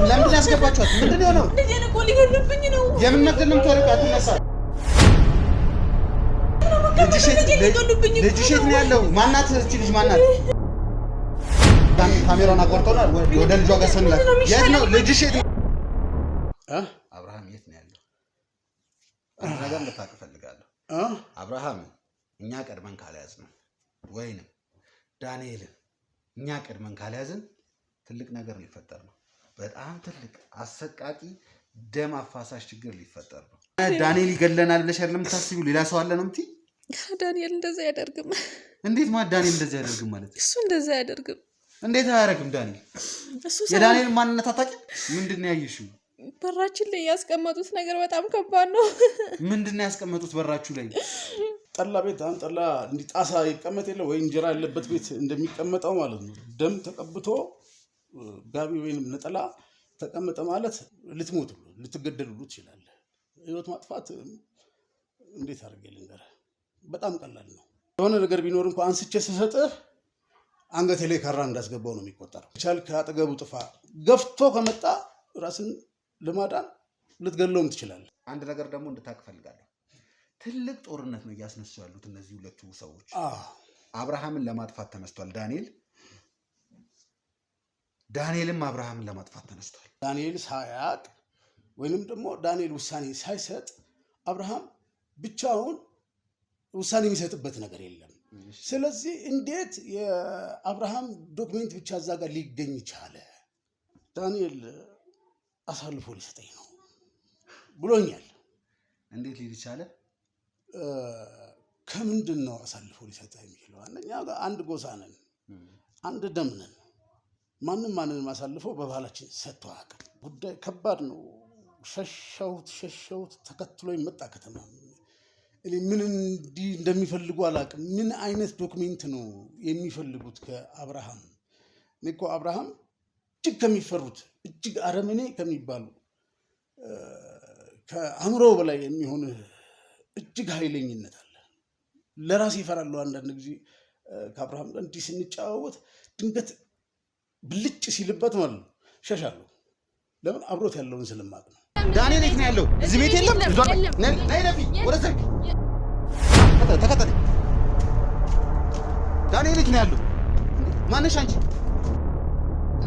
ለምን ያስገባችኋት? ምንድነው ነው? ልጄን እኮ ሊገሉብኝ ነው። የምን መግደል ነው የምትወርቀው? አትነሳ። ልጅሽ ነው ያለው? ማናት እቺ ልጅ ማናት? ካሜራውን አቆርጠውናል። ወደ ልጇ ጋር ሰንላት። የት ነው ልጅሽ? የት ነው? አብርሃም የት ነው ያለው? አንተ ነገር ልታውቅ እፈልጋለሁ። አብርሃም እኛ ቀድመን ካልያዝነው ወይንም ዳንኤልን እኛ ቀድመን ካልያዝን ትልቅ ነገር ሊፈጠር ነው። በጣም ትልቅ አሰቃቂ ደም አፋሳሽ ችግር ሊፈጠር ነው። ዳንኤል ይገለናል ብለሽ አይደለም የምታስቢው? ሌላ ሰው አለ ነው የምትይ? ዳንኤል እንደዛ ያደርግም። እንዴት ማለት ዳንኤል እንደዛ ያደርግም ማለት? እሱ እንደዛ ያደርግም። እንዴት አያደርግም ዳንኤል? የዳንኤል ማንነት አታውቂም? ምንድነው ያየሽው? በራችን ላይ ያስቀመጡት ነገር በጣም ከባድ ነው። ምንድነው ያስቀመጡት በራችሁ ላይ? ጠላ ቤት አሁን ጠላ እንዲጣሳ ይቀመጥ የለ ወይ እንጀራ ያለበት ቤት እንደሚቀመጠው ማለት ነው። ደም ተቀብቶ ጋቢ ወይንም ነጠላ ተቀመጠ ማለት ልትሞት ልትገደሉ ትችላለህ። ህይወት ማጥፋት እንዴት አድርጌ ልንገርህ? በጣም ቀላል ነው። የሆነ ነገር ቢኖር እንኳን አንስቼ ስሰጥህ አንገቴ ላይ ካራ እንዳስገባው ነው የሚቆጠረው። ቻልክ አጠገቡ ጥፋ። ገፍቶ ከመጣ ራስን ለማዳን ልትገለውም ትችላለህ። አንድ ነገር ደግሞ እንድታውቅ እፈልጋለሁ። ትልቅ ጦርነት ነው እያስነሱ ያሉት እነዚህ ሁለቱ ሰዎች። አብርሃምን ለማጥፋት ተነስቷል ዳንኤልም አብርሃምን ለማጥፋት ተነስቷል። ዳንኤል ሳያቅ ወይንም ደግሞ ዳንኤል ውሳኔ ሳይሰጥ አብርሃም ብቻውን ውሳኔ የሚሰጥበት ነገር የለም። ስለዚህ እንዴት የአብርሃም ዶክሜንት ብቻ እዛ ጋር ሊገኝ ቻለ? ዳንኤል አሳልፎ ሊሰጠኝ ነው ብሎኛል። እንዴት ሊል ቻለ? ከምንድን ነው አሳልፎ ሊሰጠህ የሚችለው? አንደኛ አንድ ጎሳ ነን፣ አንድ ደም ነን። ማንንም አሳልፈው በባህላችን ሰጥቶ አያውቅም። ጉዳይ ከባድ ነው። ሸሸሁት ተከትሎ ይመጣ ከተማ እኔ ምን እንዲህ እንደሚፈልጉ አላውቅም። ምን አይነት ዶክሜንት ነው የሚፈልጉት ከአብርሃም? እኔ እኮ አብርሃም እጅግ ከሚፈሩት እጅግ አረመኔ ከሚባሉ ከአእምሮ በላይ የሚሆን እጅግ ኃይለኝነት አለ። ለራሴ እፈራለሁ። አንዳንድ ጊዜ ከአብርሃም ጋር እንዲህ ስንጫወት ድንገት ብልጭ ሲልበት ማለት ነው ሸሻለሁ። ለምን? አብሮት ያለውን ስለማቅ ነው። ዳንኤል የት ነው ያለው? እዚህ ቤት የለም። ነይ ነፊ ወደ ዘግ ተከተለ። ዳንኤል የት ነው ያለው? ማነሽ አንቺ?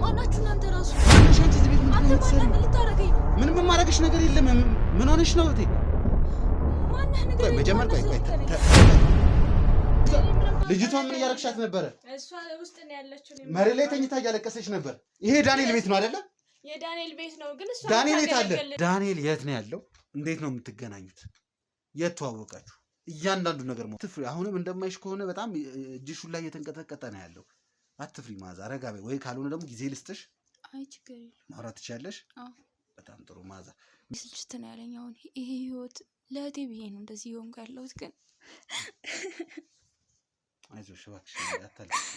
ማናችሁ እናንተ? ራሱ ማነሽ አንቺ? እዚህ ቤት አንተ ማን ልታረገኝ ነው? ምንም የማረግሽ ነገር የለም። ምን ሆነሽ ነው እቴ? ማነህ ነገር? መጀመር ቆይ ልጅቷ ምን እያረግሻት ነበረ? እሷ ውስጥ ነው ያለችው። መሬት ላይ ተኝታ እያለቀሰች ነበር። ይሄ ዳንኤል ቤት ነው አይደለ? የዳንኤል ቤት ነው። ግን እሷ ዳንኤል የት አለ? ዳንኤል የት ነው ያለው? እንዴት ነው የምትገናኙት? የት ተዋወቃችሁ? እያንዳንዱ ነገር ትፍሪ። አሁንም እንደማይሽ ከሆነ በጣም እጅሹ ላይ እየተንቀጠቀጠ ነው ያለው። አትፍሪ ማዛ፣ ረጋ በይ። ወይ ካልሆነ ደግሞ ጊዜ ልስጥሽ። አይ ችግር የለም ማውራት ትችያለሽ። በጣም ጥሩ ማዛ። ስልችት ነው ያለኝ አሁን ይሄ ህይወት። ለእህቴ ብዬ ነው እንደዚህ ይሆን ያለሁት። ግን አይዞሽ እባክሽ አታልቅሽ።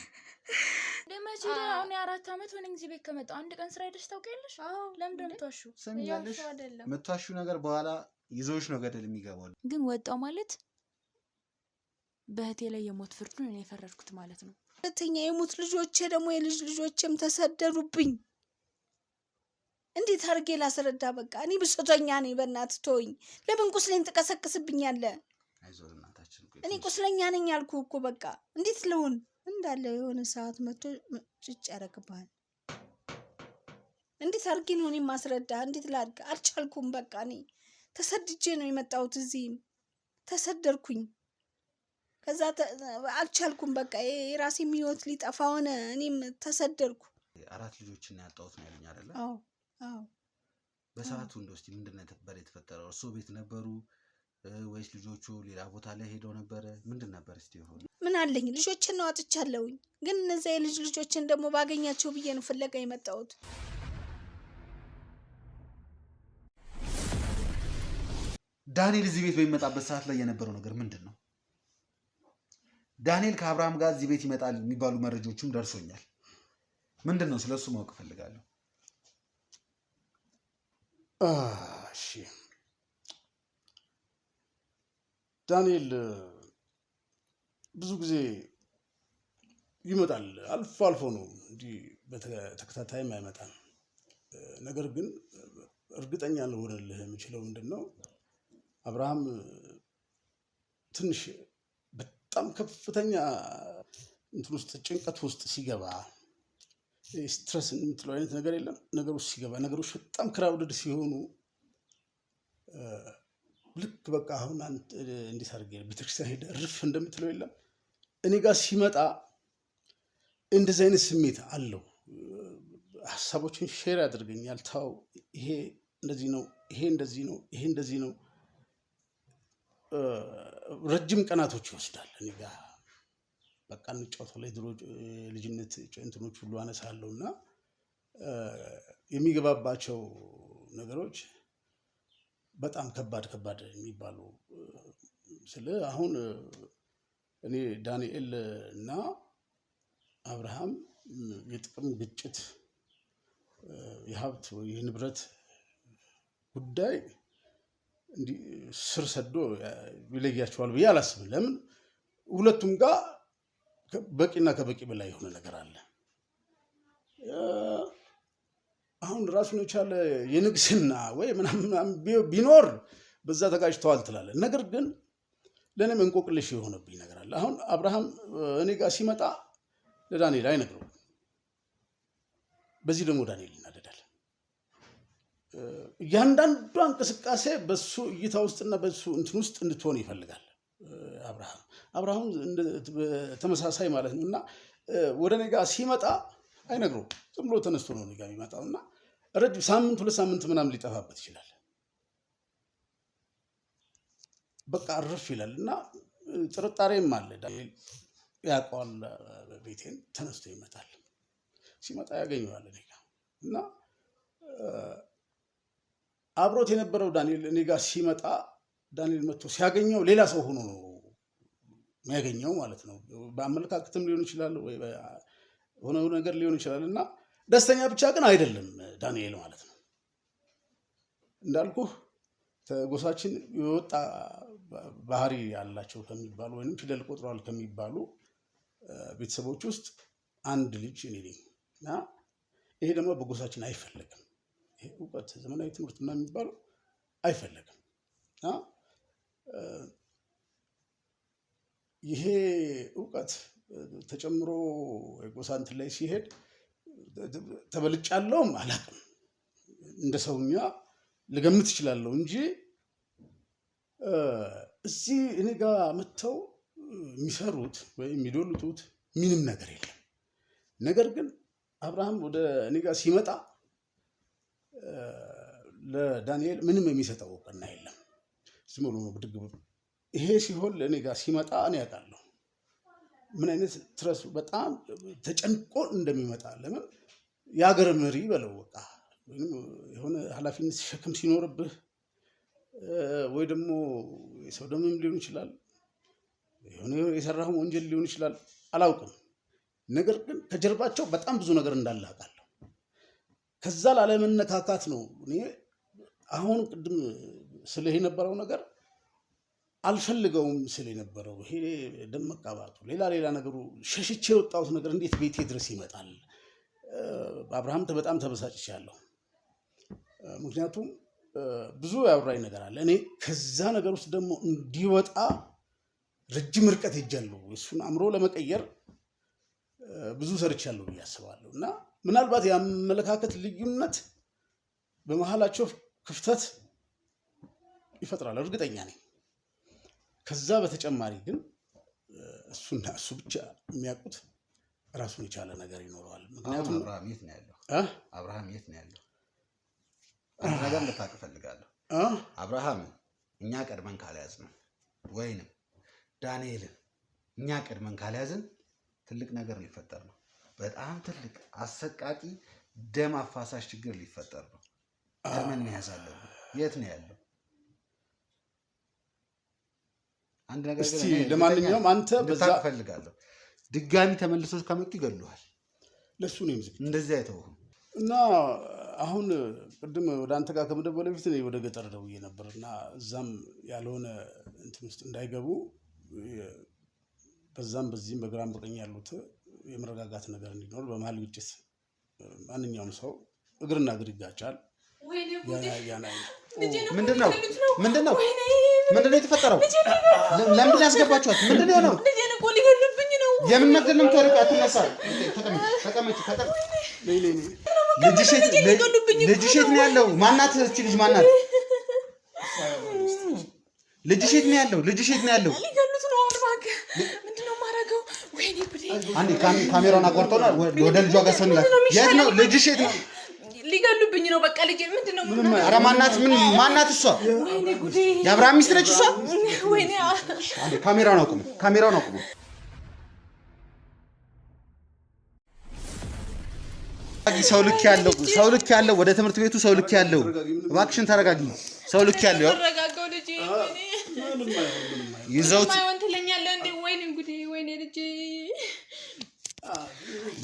ለመቼ አሁን 4 ዓመት ሆነኝ እዚህ ቤት ከመጣሁ አንድ ቀን ስራ ሄደሽ ታውቂያለሽ? ለምን እንደምትዋሹ ሰምኛለሽ። የምትዋሹ ነገር በኋላ ይዞሽ ነው ገደል የሚገባው። ግን ወጣው ማለት በእህቴ ላይ የሞት ፍርዱን እኔ የፈረድኩት ማለት ነው። ሁለተኛ የሞት ልጆቼ ደግሞ የልጅ ልጆቼም ተሰደዱብኝ። እንዴት አድርጌ ላስረዳ? በቃ እኔ ብሶተኛ ነኝ። በእናትህ ተወኝ። ለምን ቁስሌን ትቀሰቅስብኛለህ? አይዞህ እናታችን፣ እኔ ቁስለኛ ነኝ ያልኩህ እኮ። በቃ እንዴት ልሁን? እንዳለ የሆነ ሰዓት መጥቶ ጭጭ ያደርግብሃል። እንዴት አድርጌ ነው እኔ ማስረዳ? እንዴት ላድርግ? አልቻልኩም። በቃ እኔ ተሰድጄ ነው የመጣሁት። እዚህም ተሰደርኩኝ። ከዛ አልቻልኩም። በቃ የራሴም ህይወት ሊጠፋ ሆነ። እኔም ተሰደርኩ። 4 ልጆችን ያጣሁት ነው ያለኝ አይደለ? አዎ። በሰዓቱ እንደው እስቲ ምንድን ነበር የተፈጠረው? እርሶ ቤት ነበሩ ወይስ ልጆቹ ሌላ ቦታ ላይ ሄደው ነበረ? ምንድን ነበር እስቲ የሆነ? ምን አለኝ? ልጆችን ነው አጥቻለሁኝ። ግን እነዚያ የልጅ ልጆችን ደግሞ ባገኛቸው ብዬ ነው ፍለጋ የመጣሁት። ዳንኤል እዚህ ቤት በሚመጣበት ሰዓት ላይ የነበረው ነገር ምንድን ነው? ዳንኤል ከአብርሃም ጋር እዚህ ቤት ይመጣል የሚባሉ መረጃዎችም ደርሶኛል። ምንድን ነው? ስለሱ ማወቅ እፈልጋለሁ። እሺ ዳንኤል ብዙ ጊዜ ይመጣል። አልፎ አልፎ ነው እንጂ በተከታታይም አይመጣም። ነገር ግን እርግጠኛ ልሆንልህ የምችለው ምንድነው አብርሃም ትንሽ በጣም ከፍተኛ እንትን ውስጥ ጭንቀት ውስጥ ሲገባ ስትረስ የምትለው አይነት ነገር የለም ነገሮች ሲገባ ነገሮች በጣም ክራውድድ ሲሆኑ ልክ በቃ አሁን አንተ እንዴት አድርጌ ቤተክርስቲያን ሄደ እርፍ እንደምትለው የለም እኔ ጋር ሲመጣ እንደዚህ አይነት ስሜት አለው ሐሳቦችን ሼር ያደርገኛል ታው ይሄ እንደዚህ ነው ይሄ እንደዚህ ነው ይሄ እንደዚህ ነው ረጅም ቀናቶች ይወስዳል እኔ ጋር በቃ እንጫወተው ላይ ድሮ ልጅነት እንትኖች ሁሉ አነሳለሁና የሚገባባቸው ነገሮች በጣም ከባድ የሚባሉ ስለ አሁን እኔ ዳንኤል እና አብርሃም የጥቅም ግጭት የሀብት ወይ የንብረት ጉዳይ እንዲ ስር ሰዶ ይለያቸዋል ብዬ አላስብም ለምን ሁለቱም ጋር በቂና ከበቂ በላይ የሆነ ነገር አለ አሁን ራሱን የቻለ የንግስና ወይ ምናምን ቢኖር በዛ ተጋጭተዋል ትላለህ ነገር ግን ለኔም እንቆቅልሽ የሆነብኝ ነገር አለ አሁን አብርሃም እኔ ጋር ሲመጣ ለዳንኤል አይነግረውም በዚህ ደግሞ ዳንኤል ይናደዳል ያንዳንዱ እንቅስቃሴ በሱ እይታ ውስጥና በሱ እንትን ውስጥ እንድትሆን ይፈልጋል አብርሃም ተመሳሳይ ማለት ነውና ወደ እኔ ጋር ሲመጣ አይነግረውም ዝም ብሎ ተነስቶ ነው እኔ ጋር የሚመጣውና ረጅም ሳምንት ሁለት ሳምንት ምናምን ሊጠፋበት ይችላል በቃ አርፍ ይላልና ጥርጣሬም አለ ዳንኤል ያውቀዋል ቤቴን ተነስቶ ይመጣል ሲመጣ ያገኘዋል እኔ ጋር እና አብሮት የነበረው ዳንኤል እኔ ጋር ሲመጣ ዳንኤል መጥቶ ሲያገኘው ሌላ ሰው ሆኖ ነው የሚያገኘው ማለት ነው በአመለካከትም ሊሆን ይችላል ወይ ሆነ ነገር ሊሆን ይችላልና ደስተኛ ብቻ ግን አይደለም ዳንኤል ማለት ነው እንዳልኩህ ከጎሳችን የወጣ ባህሪ ያላቸው ከሚባሉ ወይንም ፊደል ቆጥሯል ከሚባሉ ቤተሰቦች ውስጥ አንድ ልጅ እኔ ነኝ እና ይሄ ደግሞ በጎሳችን አይፈለግም ይሄ ዕውቀት ዘመናዊ ትምህርት እና የሚባለው አይፈለግም እና ይሄ ዕውቀት ተጨምሮ የጎሳ እንትን ላይ ሲሄድ ተበልጫለሁም አላውቅም እንደ ሰውኛ ልገምት እችላለሁ እንጂ እዚህ እኔ ጋር መጥተው የሚሰሩት ወይም የሚዶልቱት ምንም ነገር የለም ነገር ግን አብርሃም ወደ እኔ ጋር ሲመጣ ለዳንኤል ምንም የሚሰጠው እውቅና የለም ዝም ብሎ ብድግ ብሎ ይሄ ሲሆን ለእኔ ጋር ሲመጣ እኔ ያውቃለሁ ምን አይነት ትረስ በጣም ተጨንቆ እንደሚመጣ ለምን የሀገር መሪ በለው በቃ የሆነ ኃላፊነት ሸክም ሲኖርብህ ወይ ደግሞ የሰው ደምም ሊሆን ይችላል የሆነ የሰራው ወንጀል ሊሆን ይችላል አላውቅም ነገር ግን ከጀርባቸው በጣም ብዙ ነገር እንዳለ አውቃለሁ ከዛ ላለመነካካት ነው እኔ አሁን ቅድም ስለዚህ የነበረው ነገር አልፈልገውም ስለነበረው ይሄ ደም መቃባቱ ሌላ ነገሩ ሸሽቼ የወጣሁት ነገር እንዴት ቤቴ ድረስ ይመጣል አብርሃም በጣም ተበሳጭቻለሁ ምክንያቱም ብዙ ያወራኝ ነገር አለ እኔ ከዛ ነገር ውስጥ ደግሞ እንዲወጣ ረጅም ርቀት ሄጃለሁ እሱን አምሮ ለመቀየር ብዙ ሰርቻለሁ ብዬ አስባለሁ እና ምናልባት የአመለካከት ልዩነት በመሃላቸው ክፍተት ይፈጥራል እርግጠኛ ነኝ ከዛ በተጨማሪ ግን እሱና እሱ ብቻ የሚያውቁት ራሱን የቻለ ነገር ይኖረዋል ምክንያቱም አብርሃም የት ነው ያለው አንድ ነገር ልታውቅ እፈልጋለሁ አብርሃም እኛ ቀድመን ካልያዝን ወይንም ዳንኤል እኛ ቀድመን ካልያዝን ትልቅ ነገር ሊፈጠር ነው በጣም ትልቅ አሰቃቂ ደም አፋሳሽ ችግር ሊፈጠር ነው ቀድመን ያዛለን የት ነው ያለው አንድ ነገር እስቲ ለማንኛውም አንተ በዛ ፈልጋለሁ ድጋሚ ተመልሶ ከመጡ ይገሉሃል ለሱ ነው እንደዚህ አይተው እና አሁን ቅድም ወደ አንተ ጋር ከመደወል በፊት ነው ወደ ገጠር ደውዬ ነበርና እዛም ያልሆነ እንትን ውስጥ እንዳይገቡ በዛም በዚህም በግራም በቀኝ ያሉት የመረጋጋት ነገር እንዲኖር በመሃል ግጭት ማንኛውም ሰው እግርና እግር ይጋጫል። ምንድነው የተፈጠረው? ለምን ያስገባችኋት? ምንድነው ነው? የምን መግደል ነው የምታደርገው? አትነሳ፣ ተቀመጭ። ልጅሽ የት ነው ያለው? ማናት እቺ ልጅ ማናት? ልጅሽ የት ነው ያለው? ሊገሉት ነው። አሁን እባክህ ምንድነው የማደርገው? ወይኔ ጉዴ! አንዴ ካሜራውን አቆርጦና ወደ ልጇ ጋር ሰንላት። የት ነው ልጅሽ? የት ነው? ሊገሉብኝ ነው። በቃ ልጅ ምንድነው? ኧረ ማናት እሷ? ወይኔ ጉዴ! የአብርሃም ሚስት ነች እሷ? ወይኔ! አንዴ ካሜራውን አቁሙ። ሰው ልክ ያለው ወደ ትምህርት ቤቱ ሰው ልክ ያለው። እባክሽን ተረጋጊ። ሰው ልክ ያለው ተረጋጋው ልጅ።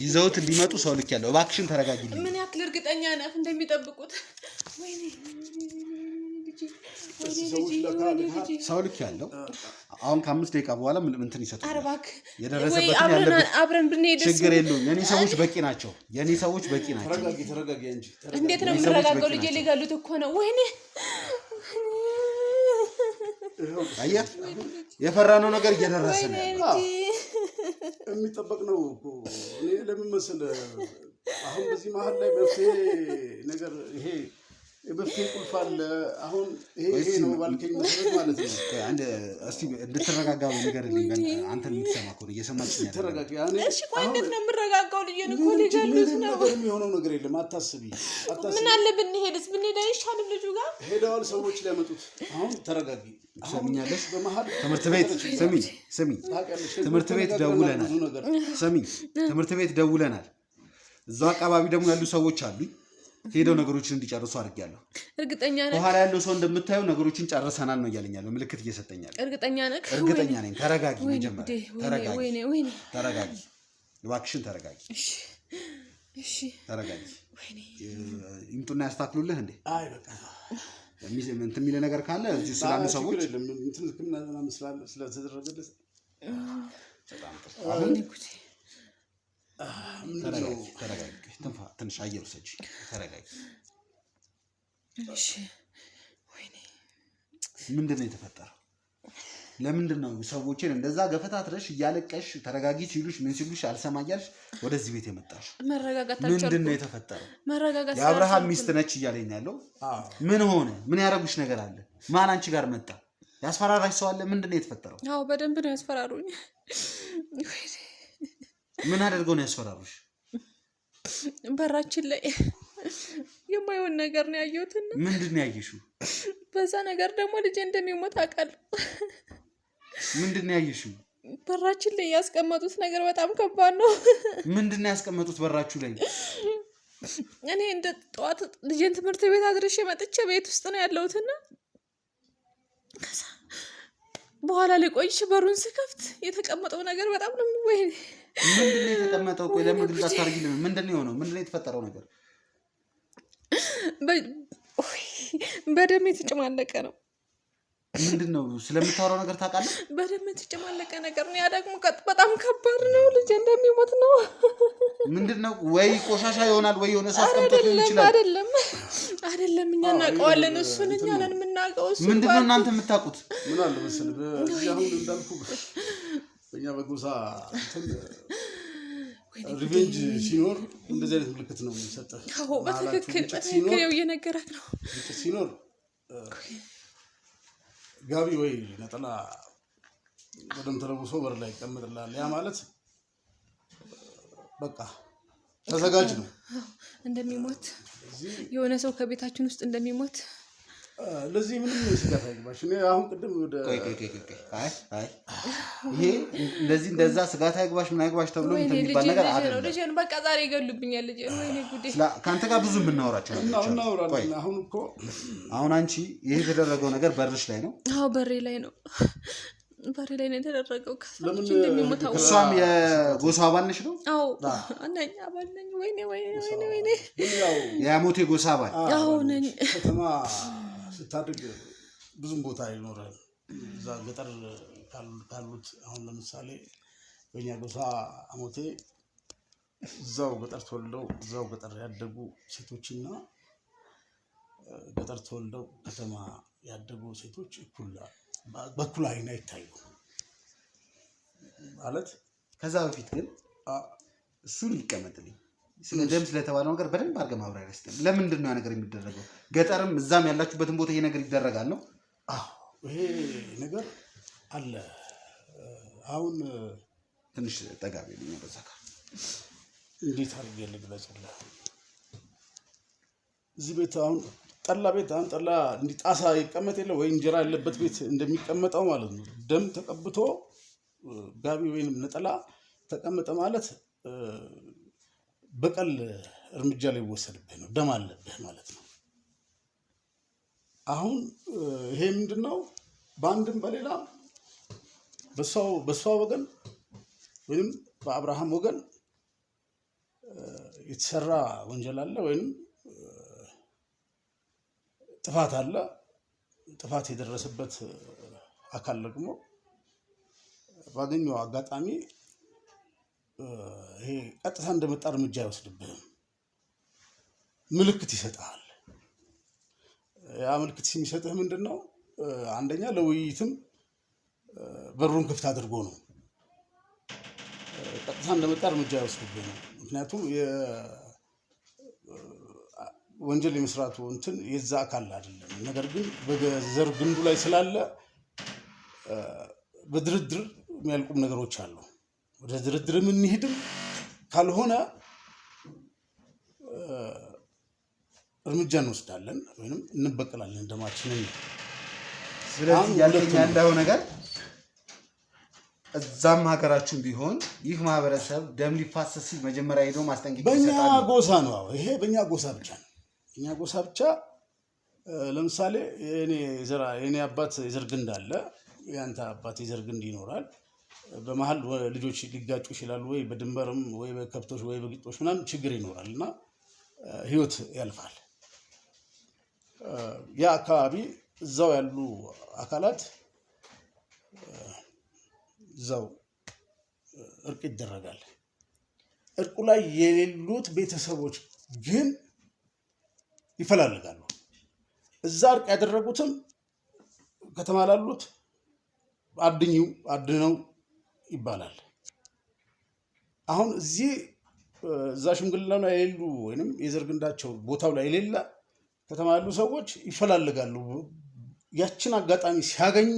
ይዘውት እንዲመጡ ሰው ልክ ያለው። እባክሽን ተረጋጊ። ምን ያክል እርግጠኛ ነህ እንደሚጠብቁት? ወይኔ ሰው ልክ ያለው አሁን ከ5 ደቂቃ በኋላ እንትን ይሰጡ። ኧረ እባክህ የደረሰበትን ያለበት አብረን ብንሄድ ችግር የለውም። የኔ ሰዎች በቂ ናቸው። ተረጋጊ እንጂ። እንዴት ነው የምንረጋጋው? ልጄ ሊገሉት እኮ ነው። ወይኔ አየህ፣ የፈራነው ነገር እየደረሰ ነው። የሚጠበቅ ነው እኮ። እኔ ለምን መሰለህ አሁን በዚህ መሀል ላይ መፍትሄ ነገር ይሄ የመፍትሄ ቁልፍ አለ። አሁን ይሄ ነው ባልከኝ መሰረት ማለት ነው። አንድ እስቲ እንድትረጋጋ ንገርልኝ። አንተን የምትሰማ ከሆነ እየሰማችኝ ያለ ተረጋጋ። እሺ ቆይ እንዴት ነው የምረጋጋው? ልጄን እኮ ሊገሉት ነው። የሚሆነው ነገር የለም። አታስቢ። ምን አለ ብንሄድስ? ብንሄድ አይሻልም? ልጁ ጋር ሄደዋል ሰዎች ሊያመጡት። አሁን ተረጋጊ። ሰሚኛለሽ? በመሀል ትምህርት ቤት ስሚ፣ ትምህርት ቤት ደውለናል። ትምህርት ቤት ደውለናል። እዛው አካባቢ ደግሞ ያሉ ሰዎች አሉ። ሄደው ነገሮችን እንዲጨርሱ አድርጌያለሁ። እርግጠኛ ነኝ በኋላ ያለው ሰው እንደምታየው ነገሮችን ጨርሰናል ነው እያለኛለሁ። ምልክት እየሰጠኛል። እርግጠኛ ነኝ። ተረጋጊ። ተረጋጊ። እባክሽን ተረጋጊ። እሺ ተረጋጊ። ይምጡና ያስተካክሉልህ እንዴ? አይ በቃ እንትን የሚል ነገር ካለ እዚህ ስላሉ ሰዎች እንትን ህክምና ስለተደረገለት ተረጋጊ። ትንሽ አየር ውሰጂ። ተረጋጊ። ምንድን ነው የተፈጠረው? ለምንድን ነው ሰዎችን እንደዛ ገፈታትረሽ እያለቀሽ ተረጋጊ ሲሉሽ ምን ሲሉሽ አልሰማ እያልሽ ወደዚህ ቤት የመጣሽ? ምንድን ነው የተፈጠረው? የአብርሃም ሚስት ነች እያለኝ ያለው ምን ሆነ? ምን ያደረጉሽ ነገር አለ? ማን አንቺ ጋር መጣ? ያስፈራራሽ ሰው አለ? ምንድን ነው የተፈጠረው? አዎ በደንብ ነው ያስፈራሩኝ። ምን አድርገው ነው ያስፈራሩሽ? በራችን ላይ የማይሆን ነገር ነው ያየሁትና። ምንድን ነው ያየሽው? በዛ ነገር ደግሞ ልጄ እንደሚሞት አውቃለሁ። ምንድን ነው ያየሽው? በራችን ላይ ያስቀመጡት ነገር በጣም ከባድ ነው። ምንድን ነው ያስቀመጡት በራችሁ ላይ? እኔ እንደ ጠዋት ልጄን ትምህርት ቤት አድርሼ መጥቼ ቤት ውስጥ ነው ያለሁትና ከዛ በኋላ ላይ ቆይሽ በሩን ስከፍት የተቀመጠው ነገር በጣም ነው ወይ ምንድን ነው የተቀመጠው? ቆይ ለምን ግልጽ አታርጊልኝ? ምንድን ነው የሆነው? ምንድን ነው የተፈጠረው ነገር? በደም የተጨማለቀ ነው። ምንድን ነው ስለምታወራው ነገር ታውቃለህ? በደም የተጨማለቀ ነገር ነው። ያ ደግሞ በጣም ከባድ ነው። ልጅ እንደሚሞት ነው። ምንድን ነው? ወይ ቆሻሻ ይሆናል ወይ የሆነ ሰው አስቀምጦት ሊሆን ይችላል። አይደለም እኛ እናውቀዋለን። እሱን እኛ ነን የምናውቀው። እሱ ምንድን ነው እናንተ የምታውቁት? ምን አለ መሰለህ አሁን እንዳልኩ በእኛ በጎሳ ሪቬንጅ ሲኖር እንደዚህ አይነት ምልክት ነው የሚሰጠህ። አዎ በትክክል ያው እየነገረህ ነው። ሲኖር ጋቢ ወይ ነጠላ በደም ተለብሶ በር ላይ ይቀመጥልሃል። ያ ማለት በቃ ተዘጋጅ ነው እንደሚሞት የሆነ ሰው ከቤታችን ውስጥ እንደሚሞት። ለዚህ ምንም ስጋት አይግባሽ። እኔ አሁን ቅድም ወደ ይሄ እንደዚህ እንደዛ ስጋት አይግባሽ ምን አይግባሽ ተብሎ የሚባል ነገር አይደለም። ልጄን በቃ ዛሬ ይገሉብኛል። ልጄን ወይኔ ጉዴ። ከአንተ ጋር ብዙ የምናወራቸው እናወራለን። አሁን አንቺ ይሄ የተደረገው ነገር በርሽ ላይ ነው? አዎ በሬ ላይ ነው። በሬ ላይ ነው የተደረገው። ከሳች እንደሚሞት አውቃለሁ። እሷም የጎሳው አባል ነሽ ነው? አዎ አንደኛ አባል ነኝ። ወይኔ የሞቴ ጎሳ አባል? አዎ ነኝ። ከተማ ስታድግ ብዙም ቦታ ይኖራል። እዛ ገጠር ካሉት አሁን ለምሳሌ በእኛ ጎሳ አሞቴ እዛው ገጠር ተወልደው እዛው ገጠር ያደጉ ሴቶችና ገጠር ተወልደው ከተማ ያደጉ ሴቶች በኩል አይን አይታዩ ማለት። ከዛ በፊት ግን እሱን ይቀመጥልኝ ስለ ደም ስለተባለው ነገር በደንብ አድርገህ ማብራሪያ ስጠኝ። ለምንድን ነው ያ ነገር የሚደረገው? ገጠርም እዛም ያላችሁበትን ቦታ ይሄ ነገር ይደረጋል ነው? ይሄ ነገር አለ። አሁን ትንሽ ጠጋ ቢልኝ በዛ ጋር እንዴት አድርጌ ልግለጽልህ? እዚህ ቤት አሁን ጠላ ቤት አሁን ጠላ እንዲህ ጣሳ ይቀመጥ የለ ወይ እንጀራ ያለበት ቤት እንደሚቀመጠው ማለት ነው። ደም ተቀብቶ ጋቢ ወይንም ነጠላ ተቀመጠ ማለት በቀል እርምጃ ላይ ይወሰድብህ ነው። ደም አለብህ ማለት ነው። አሁን ይሄ ምንድነው? በአንድም በሌላ በሷ ወገን ወይንም በአብርሃም ወገን የተሰራ ወንጀል አለ ወይንም ጥፋት አለ። ጥፋት የደረሰበት አካል ደግሞ ባገኘው አጋጣሚ ይሄ ቀጥታ እንደመጣ እርምጃ አይወስድብህም፣ ምልክት ይሰጥሃል። ያ ምልክት የሚሰጥህ ምንድን ነው? አንደኛ ለውይይትም በሩን ክፍት አድርጎ ነው። ቀጥታ እንደመጣ እርምጃ አይወስድብህም። ምክንያቱም ወንጀል የመስራቱ እንትን የዛ አካል አይደለም። ነገር ግን በዘር ግንዱ ላይ ስላለ በድርድር የሚያልቁም ነገሮች አሉ። ወደ ድርድር የምንሄድም ካልሆነ እርምጃ እንወስዳለን ወይም እንበቀላለን ደማችንን። ስለዚህ ያለኝ ያለው ነገር እዛም ሀገራችን ቢሆን ይህ ማህበረሰብ ደም ሊፋሰስ ሲል መጀመሪያ ሄዶ ማስጠንቀቂያ ይሰጣል። በእኛ ጎሳ ነው። ይሄ በእኛ ጎሳ ብቻ ነው። እኛ ጎሳ ብቻ ለምሳሌ የኔ አባት የዘር ግንድ አለ፣ ያንተ አባት የዘር ግንድ ይኖራል። በመሀል ልጆች ሊጋጩ ይችላሉ፣ ወይ በድንበርም ወይ በከብቶች ወይ በግጦሽ ምናምን ችግር ይኖራል እና ህይወት ያልፋል። ያ አካባቢ እዛው ያሉ አካላት እዛው እርቅ ይደረጋል። እርቁ ላይ የሌሉት ቤተሰቦች ግን ይፈላልጋሉ። እዛ እርቅ ያደረጉትም ከተማ ላሉት አድነው ይባላል። አሁን እዛ ሽምግልና ላይ የሌሉ ወይንም የዘር ግንዳቸው ቦታው ላይ የሌለ ከተማ ያሉ ሰዎች ይፈላልጋሉ። ያችን አጋጣሚ ሲያገኙ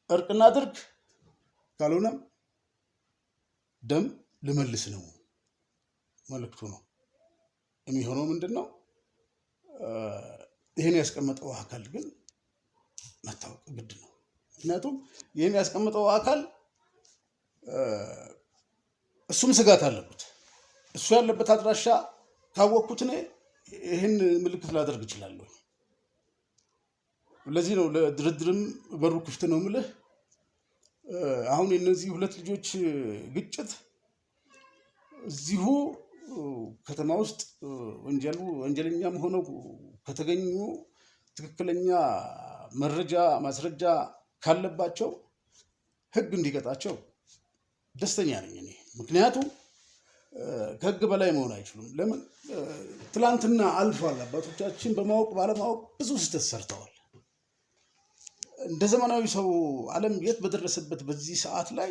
እርቅና ድርግ ካልሆነም ደም ልመልስ ነው መልክቱ ነው የሚሆነው። ምንድነው? ይሄን ያስቀመጠው አካል ግን መታወቅ ግድ ነው። ምክንያቱም ይሄን ያስቀመጠው አካል እሱም ስጋት አለበት። እሱ ያለበት አድራሻ ካወቅኩት እኔ ይህን ምልክት ላደርግ እችላለሁ። ለዚህ ነው ለድርድርም በሩ ክፍት ነው የምልህ። አሁን የነዚህ ሁለት ልጆች ግጭት እዚሁ ከተማ ውስጥ ወንጀለኛም ሆነው ከተገኙ ትክክለኛ መረጃ ማስረጃ ካለባቸው ሕግ እንዲቀጣቸው ደስተኛ ነኝ እኔ። ምክንያቱም ከሕግ በላይ መሆን አይችሉም። ለምን? ትላንትና አልፏል። አባቶቻችን በማወቅ ባለማወቅ ብዙ ስህተት ሰርተዋል። እንደ ዘመናዊ ሰው ዓለም የት በደረሰበት በዚህ ሰዓት ላይ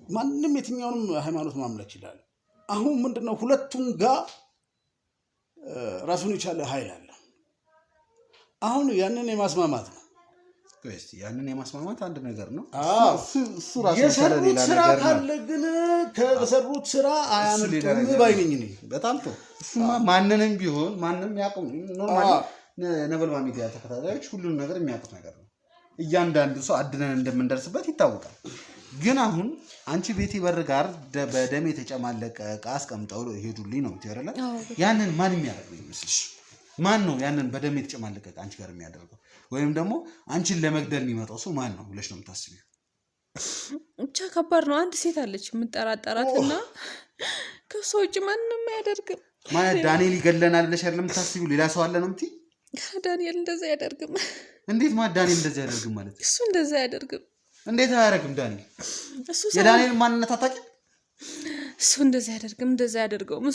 ማንም የትኛውንም ሃይማኖት ማምለክ ይችላል። አሁን ምንድነው ሁለቱም ጋር ራሱን የቻለ ኃይል አለ። አሁን ያንን የማስማማት ነው። ያንን የማስማማት አንድ ነገር ነው። እሱ ራሱ የሰሩት ስራ ካለ ግን ከሰሩት ስራ አያመልጡም ባይነኝ ነኝ። በጣም ጥሩ። እሱማ ማንንም ቢሆን ማንም ያውቁ ኖርማሊ ነበልባል ሚዲያ ተከታታዮች ሁሉንም ነገር የሚያውቁት ነገር ነው። እያንዳንዱ ሰው አድነን እንደምንደርስበት ይታወቃል። ግን አሁን አንቺ ቤቴ በር ጋር በደም የተጨማለቀ ዕቃ አስቀምጠው ሄዱልኝ ነው ትያረለ። ያንን ማን የሚያደርገው ይመስልሽ? ማን ነው ያንን በደም የተጨማለቀ ዕቃ አንቺ ጋር የሚያደርገው? ወይም ደግሞ አንቺን ለመግደል የሚመጣው ሰው ማን ነው ብለሽ ነው የምታስቢው? ብቻ ከባድ ነው። አንድ ሴት አለች የምጠራጠራትና ከሰው ውጭ ማንም አያደርግም። ማለት ዳንኤል ይገለናል ብለሽ አይደለም የምታስቢው? ሌላ ሰው አለ ነው የምትይ? ዳንኤል እንደዛ አያደርግም። እንዴት ዳንኤል እንደዛ አያደርግም ማለት? እሱ እንደዛ አያደርግም። እንዴት አያደርግም ዳንኤል? የዳንኤል ማንነት አታውቂም? እሱ እንደዛ አያደርግም። እንደዛ አያደርገውም።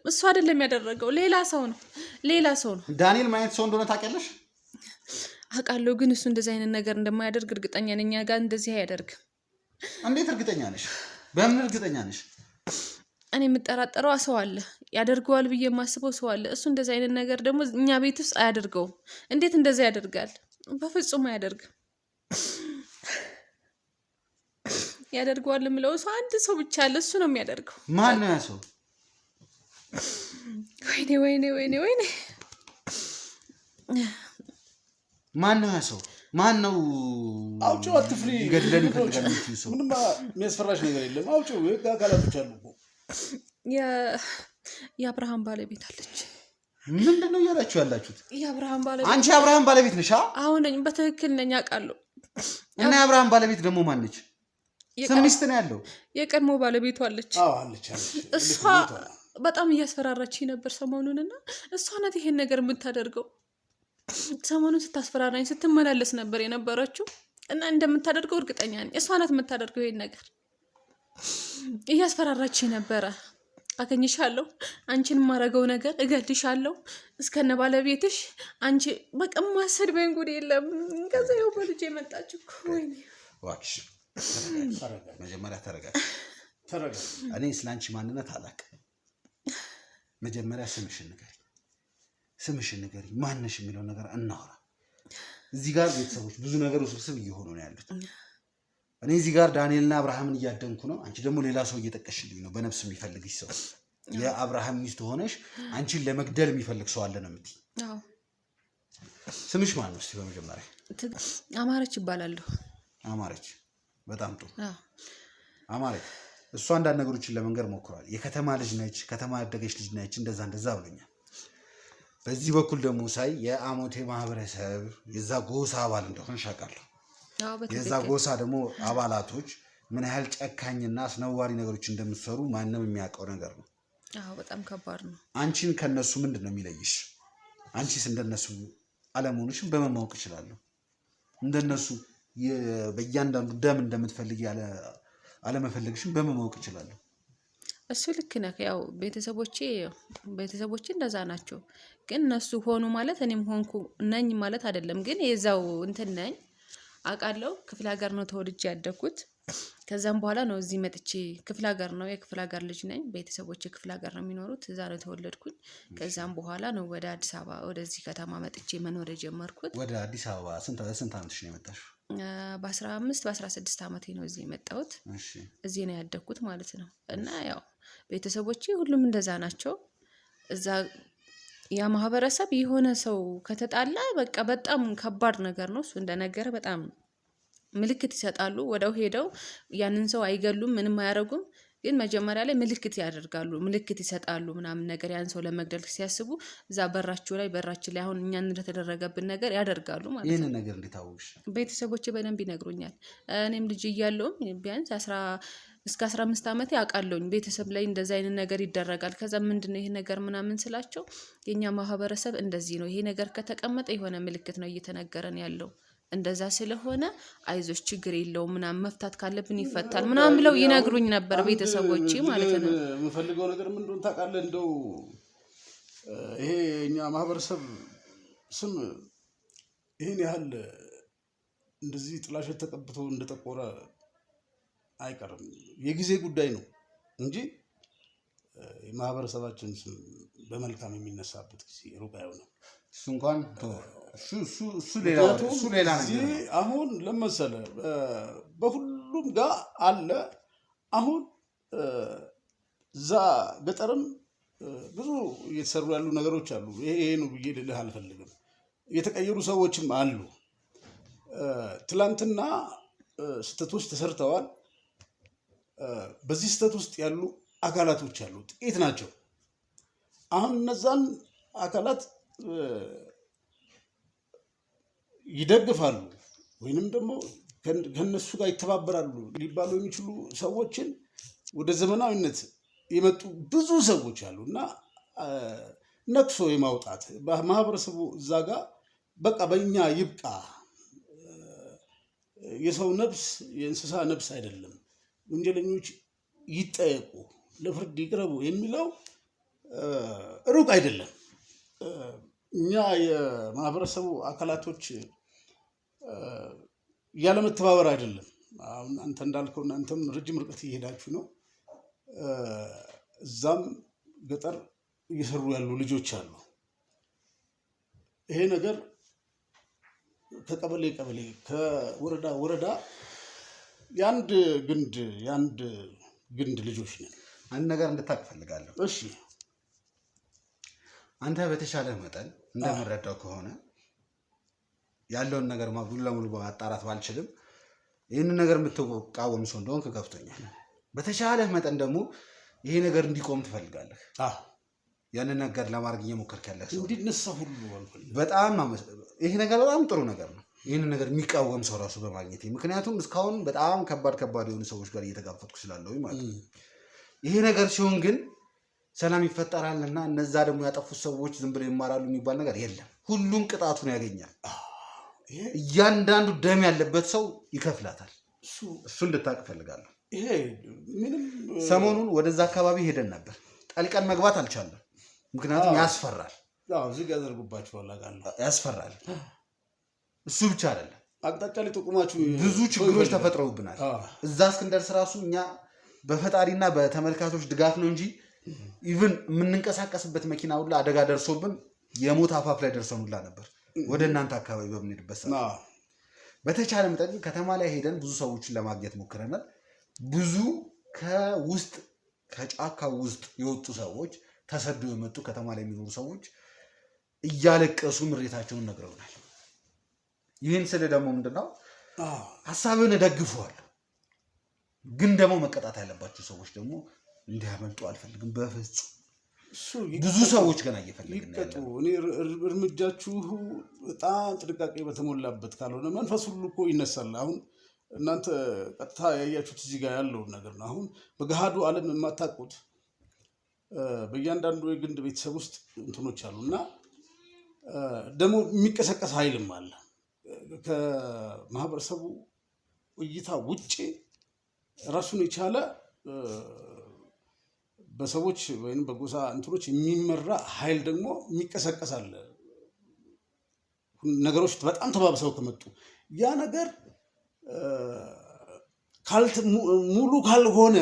እሱ አይደለም ያደረገው፣ ሌላ ሰው ነው። ዳንኤል ማየት ሰው እንደሆነ ታውቂያለሽ? አውቃለሁ፣ ግን እሱ እንደዛ አይነት ነገር እንደማያደርግ እርግጠኛ ነኝ። እኛ ጋር እንደዚህ አያደርግም። እንዴት እርግጠኛ ነሽ? በምን እርግጠኛ ነሽ? እኔ የምጠራጠረው ሰው አለ፣ ያደርገዋል ብዬ የማስበው ሰው አለ። እሱ እንደዚህ አይነት ነገር ደግሞ እኛ ቤት ውስጥ አያደርገውም። እንዴት እንደዛ ያደርጋል? በፍጹም አያደርግም። ያደርገዋል የምለው ሰው አንድ ሰው ብቻ አለ፣ እሱ ነው የሚያደርገው። ማን ነው ያ ሰው? ወይኔ ማን ነው ያ ሰው? ማን ነው? አውጪው፣ አትፍሪ። ይገድለን ይፈልጋል። ምንም የሚያስፈራሽ ነገር የለም። አውጪው። የህግ አካላቶች አሉ እኮ። የአብርሃም ባለቤት አለች። ምንድን ነው እያላችሁ ያላችሁት? የአብርሃም ባለቤት። አንቺ የአብርሃም ባለቤት ነሽ? አሁን ነኝ፣ በትክክል ነኝ፣ አውቃለሁ። እና የአብርሃም ባለቤት ደግሞ ማን ነች? ስም ሚስት ነው ያለው። የቀድሞ ባለቤቱ አለች። አለች። እሷ በጣም እያስፈራራችኝ ነበር ሰሞኑንና እሷ ናት ይሄን ነገር የምታደርገው። ሰሞኑን ስታስፈራራኝ ስትመላለስ ነበር የነበረችው እና እንደምታደርገው እርግጠኛ ነኝ። እሷ ናት የምታደርገው ይሄን ነገር። እያስፈራራችኝ ነበረ። አገኝሻለሁ፣ አንቺን የማረገው ነገር እገልሻለሁ፣ እስከነ ባለቤትሽ አንቺ በቃ ማሰድበኝ ጉድ የለም። ከዛ ይኸው በልጄ የመጣች እኮ። ወይኔ እባክሽ መጀመሪያ ተረጋጊ። እኔ ስለአንቺ ማንነት አላውቅም። መጀመሪያ ስምሽን ንገሪ፣ ማነሽ የሚለው ነገር እናወራ። እዚህ ጋር ቤተሰቦች ብዙ ነገር ውስብስብ እየሆኑ ነው ያሉት። እኔ እዚህ ጋር ዳንኤልና አብርሃምን እያደንኩ ነው። አንቺ ደግሞ ሌላ ሰው እየጠቀሽልኝ ነው። በነፍስ የሚፈልግሽ ሰው፣ የአብርሃም ሚስት ሆነሽ አንቺን ለመግደል የሚፈልግ ሰው አለ ነው የምትይ። ስምሽ ማን ነው? እስኪ በመጀመሪያ አማረች ይባላለሁ። አማረች፣ በጣም ጥሩ አማረች። እሷ አንዳንድ ነገሮችን ለመንገር ሞክሯል። የከተማ ልጅ ነች፣ ከተማ ያደገች ልጅ ነች፣ እንደዛ ብሎኛል። በዚህ በኩል ደግሞ ሳይ የአሞቴ ማህበረሰብ የዛ ጎሳ አባል እንደሆንሽ አውቃለሁ። የዛ ጎሳ ደግሞ አባላቶች ምን ያህል ጨካኝና አስነዋሪ ነገሮች እንደምትሰሩ ማንም የሚያውቀው ነገር ነው። በጣም ከባድ ነው። አንቺን ከነሱ ምንድን ነው የሚለይሽ? አንቺስ እንደነሱ አለመሆንሽን በምን ማወቅ እችላለሁ? እንደነሱ በእያንዳንዱ ደም እንደምትፈልጊ አለመፈለግሽን በምን ማወቅ እችላለሁ? እሱ ልክ ነህ። ያው ቤተሰቦቼ እንደዛ ናቸው። ግን እነሱ ሆኑ ማለት እኔም ሆንኩ ነኝ ማለት አይደለም። ግን የዛው እንትን ነኝ አውቃለሁ። ክፍለ ሀገር ነው ተወልጄ ያደግኩት። ከዛም በኋላ ነው እዚህ መጥቼ ክፍለ ሀገር ነው፣ የክፍለ ሀገር ልጅ ነኝ። ቤተሰቦቼ ክፍለ ሀገር ነው የሚኖሩት፣ እዛ ነው የተወለድኩኝ። ከዛም በኋላ ነው ወደ አዲስ አበባ ወደዚህ ከተማ መጥቼ መኖር የጀመርኩት። ወደ አዲስ አበባ ስንት ዓመትሽ ነው የመጣሽው? በ16 ዓመቴ ነው እዚህ የመጣሁት። እዚህ ነው ያደግኩት ማለት ነው። እና ያው ቤተሰቦቼ ሁሉም እንደዛ ናቸው። እዛ ያ ማህበረሰብ የሆነ ሰው ከተጣላ በቃ በጣም ከባድ ነገር ነው። እሱ እንደነገረ በጣም ምልክት ይሰጣሉ። ወደው ሄደው ያንን ሰው አይገሉም፣ ምንም አያደርጉም። ግን መጀመሪያ ላይ ምልክት ያደርጋሉ፣ ምልክት ይሰጣሉ ምናምን ነገር ያን ሰው ለመግደል ሲያስቡ እዛ በራችን ላይ አሁን እኛን እንደተደረገብን ነገር ያደርጋሉ ማለት ነው። ይህንን ነገር እንዴት አወቅሽ? ቤተሰቦቼ በደንብ ይነግሩኛል። እኔም ልጅ እያለሁም ቢያንስ እስከ 15 ዓመቴ አውቃለሁኝ ቤተሰብ ላይ እንደዛ አይነት ነገር ይደረጋል። ከዛ ምንድነው ይሄ ነገር ምናምን ስላቸው የኛ ማህበረሰብ እንደዚህ ነው፣ ይሄ ነገር ከተቀመጠ የሆነ ምልክት ነው እየተነገረን ያለው፣ እንደዛ ስለሆነ አይዞሽ ችግር የለውም ምናምን መፍታት ካለብን ይፈታል ምናምን ብለው ይነግሩኝ ነበር ቤተሰቦቼ ማለት ነው። የምፈልገው ነገር ምን እንደሆነ ታውቃለህ? እንደው ይሄ የኛ ማህበረሰብ ስም ይሄን ያህል እንደዚህ ጥላሸት ተቀብቶ እንደጠቆረ አይቀርም። የጊዜ ጉዳይ ነው እንጂ የማህበረሰባችን ስም በመልካም የሚነሳበት ጊዜ ሩቅ አይሆንም። እሱ እንኳን እሱ ሌላ ነገር ነው። አሁን ለመሰለ በሁሉም ጋር አለ። አሁን እዛ ገጠርም ብዙ እየተሰሩ ያሉ ነገሮች አሉ። ይሄ ነው ብዬ ልልህ አልፈልግም። የተቀየሩ ሰዎችም አሉ። ትላንትና ስህተቶች ተሰርተዋል። በዚህ ስህተት ውስጥ ያሉ አካላቶች አሉ፣ ጥቂት ናቸው። አሁን እነዛን አካላት ይደግፋሉ ወይንም ደግሞ ከነሱ ጋር ይተባበራሉ ሊባሉ የሚችሉ ሰዎችን ወደ ዘመናዊነት የመጡ ብዙ ሰዎች አሉ እና ነክሶ የማውጣት ማህበረሰቡ እዛ ጋር በቃ በእኛ ይብቃ፣ የሰው ነፍስ የእንስሳ ነፍስ አይደለም፣ ወንጀለኞች ይጠየቁ፣ ለፍርድ ይቅረቡ የሚለው ሩቅ አይደለም። እኛ የማህበረሰቡ አካላቶች ያለመተባበር አይደለም። አሁን አንተ እንዳልከው እናንተም ረጅም ርቀት እየሄዳችሁ ነው። እዛም ገጠር እየሰሩ ያሉ ልጆች አሉ። ይሄ ነገር ከቀበሌ ከወረዳ ወረዳ የአንድ ግንድ ልጆች ነን። አንድ ነገር እንድታውቅ እፈልጋለሁ። እሺ፣ አንተ በተሻለ መጠን እንደምረዳው ከሆነ ያለውን ነገር ሙሉ ለሙሉ ማጣራት ባልችልም ይህንን ነገር የምትቃወም ሰው እንደሆንክ ከፍቶኛል። በተሻለ መጠን ደግሞ ይሄ ነገር እንዲቆም ትፈልጋለህ። ያንን ነገር ለማድረግ እየሞከርክ ያለህ ሰው እንዲነሳ ሁሉ አልፈልግም። በጣም ይሄ ነገር በጣም ጥሩ ነገር ነው። ይህንን ነገር የሚቃወም ሰው ራሱ በማግኘት ምክንያቱም እስካሁን በጣም ከባድ የሆኑ ሰዎች ጋር እየተጋፈጥኩ ስላለሁ ማለት ነው። ይሄ ነገር ሲሆን ግን ሰላም ይፈጠራልና እነዛ ደግሞ ያጠፉት ሰዎች ዝም ብለው ይማራሉ የሚባል ነገር የለም። ሁሉም ቅጣቱን ያገኛል። እያንዳንዱ ደም ያለበት ሰው ይከፍላታል። እሱ እንድታውቅ እፈልጋለሁ። ሰሞኑን ወደዛ አካባቢ ሄደን ነበር። ጠልቀን መግባት አልቻለም። ምክንያቱም ያስፈራል። ያስፈራል። እሱ ብቻ አይደለም፣ አቅጣጫ ላይ ተቆማችሁ ብዙ ችግሮች ተፈጥረውብናል። እዛ እስክንደርስ ራሱ እኛ በፈጣሪና በተመልካቾች ድጋፍ ነው እንጂ ኢቭን የምንንቀሳቀስበት መኪና ሁላ አደጋ ደርሶብን የሞት አፋፍ ላይ ደርሰን ሁላ ነበር። ወደ እናንተ አካባቢ በምንሄድበት ሰዓት በተቻለ መጠን ከተማ ላይ ሄደን ብዙ ሰዎችን ለማግኘት ሞክረናል። ብዙ ከውስጥ ከጫካ ውስጥ የወጡ ሰዎች፣ ተሰደው የመጡ ከተማ ላይ የሚኖሩ ሰዎች እያለቀሱ ምሬታቸውን ነግረውናል። ይህን ስለ ደግሞ ምንድነው ሀሳብን እደግፈዋለሁ፣ ግን ደግሞ መቀጣት ያለባቸው ሰዎች ደግሞ እንዲያመልጡ አልፈልግም በፍጹም። ብዙ ሰዎች ገና እየፈለግን ያለው እኔ እርምጃችሁ በጣም ጥንቃቄ በተሞላበት ካልሆነ መንፈስ ሁሉ እኮ ይነሳል። አሁን እናንተ ቀጥታ ያያችሁት እዚህ ጋር ያለውን ነገር ነው። አሁን በገሃዱ ዓለም የማታውቁት በእያንዳንዱ የግንድ ቤተሰብ ውስጥ እንትኖች አሉ እና ደግሞ የሚቀሰቀስ ኃይልም አለ። ከማህበረሰቡ እይታ ውጭ ራሱን የቻለ በሰዎች ወይም በጎሳ እንትኖች የሚመራ ኃይል ደግሞ የሚቀሰቀስ አለ። ነገሮች በጣም ተባብሰው ከመጡ ያ ነገር ሙሉ ካልሆነ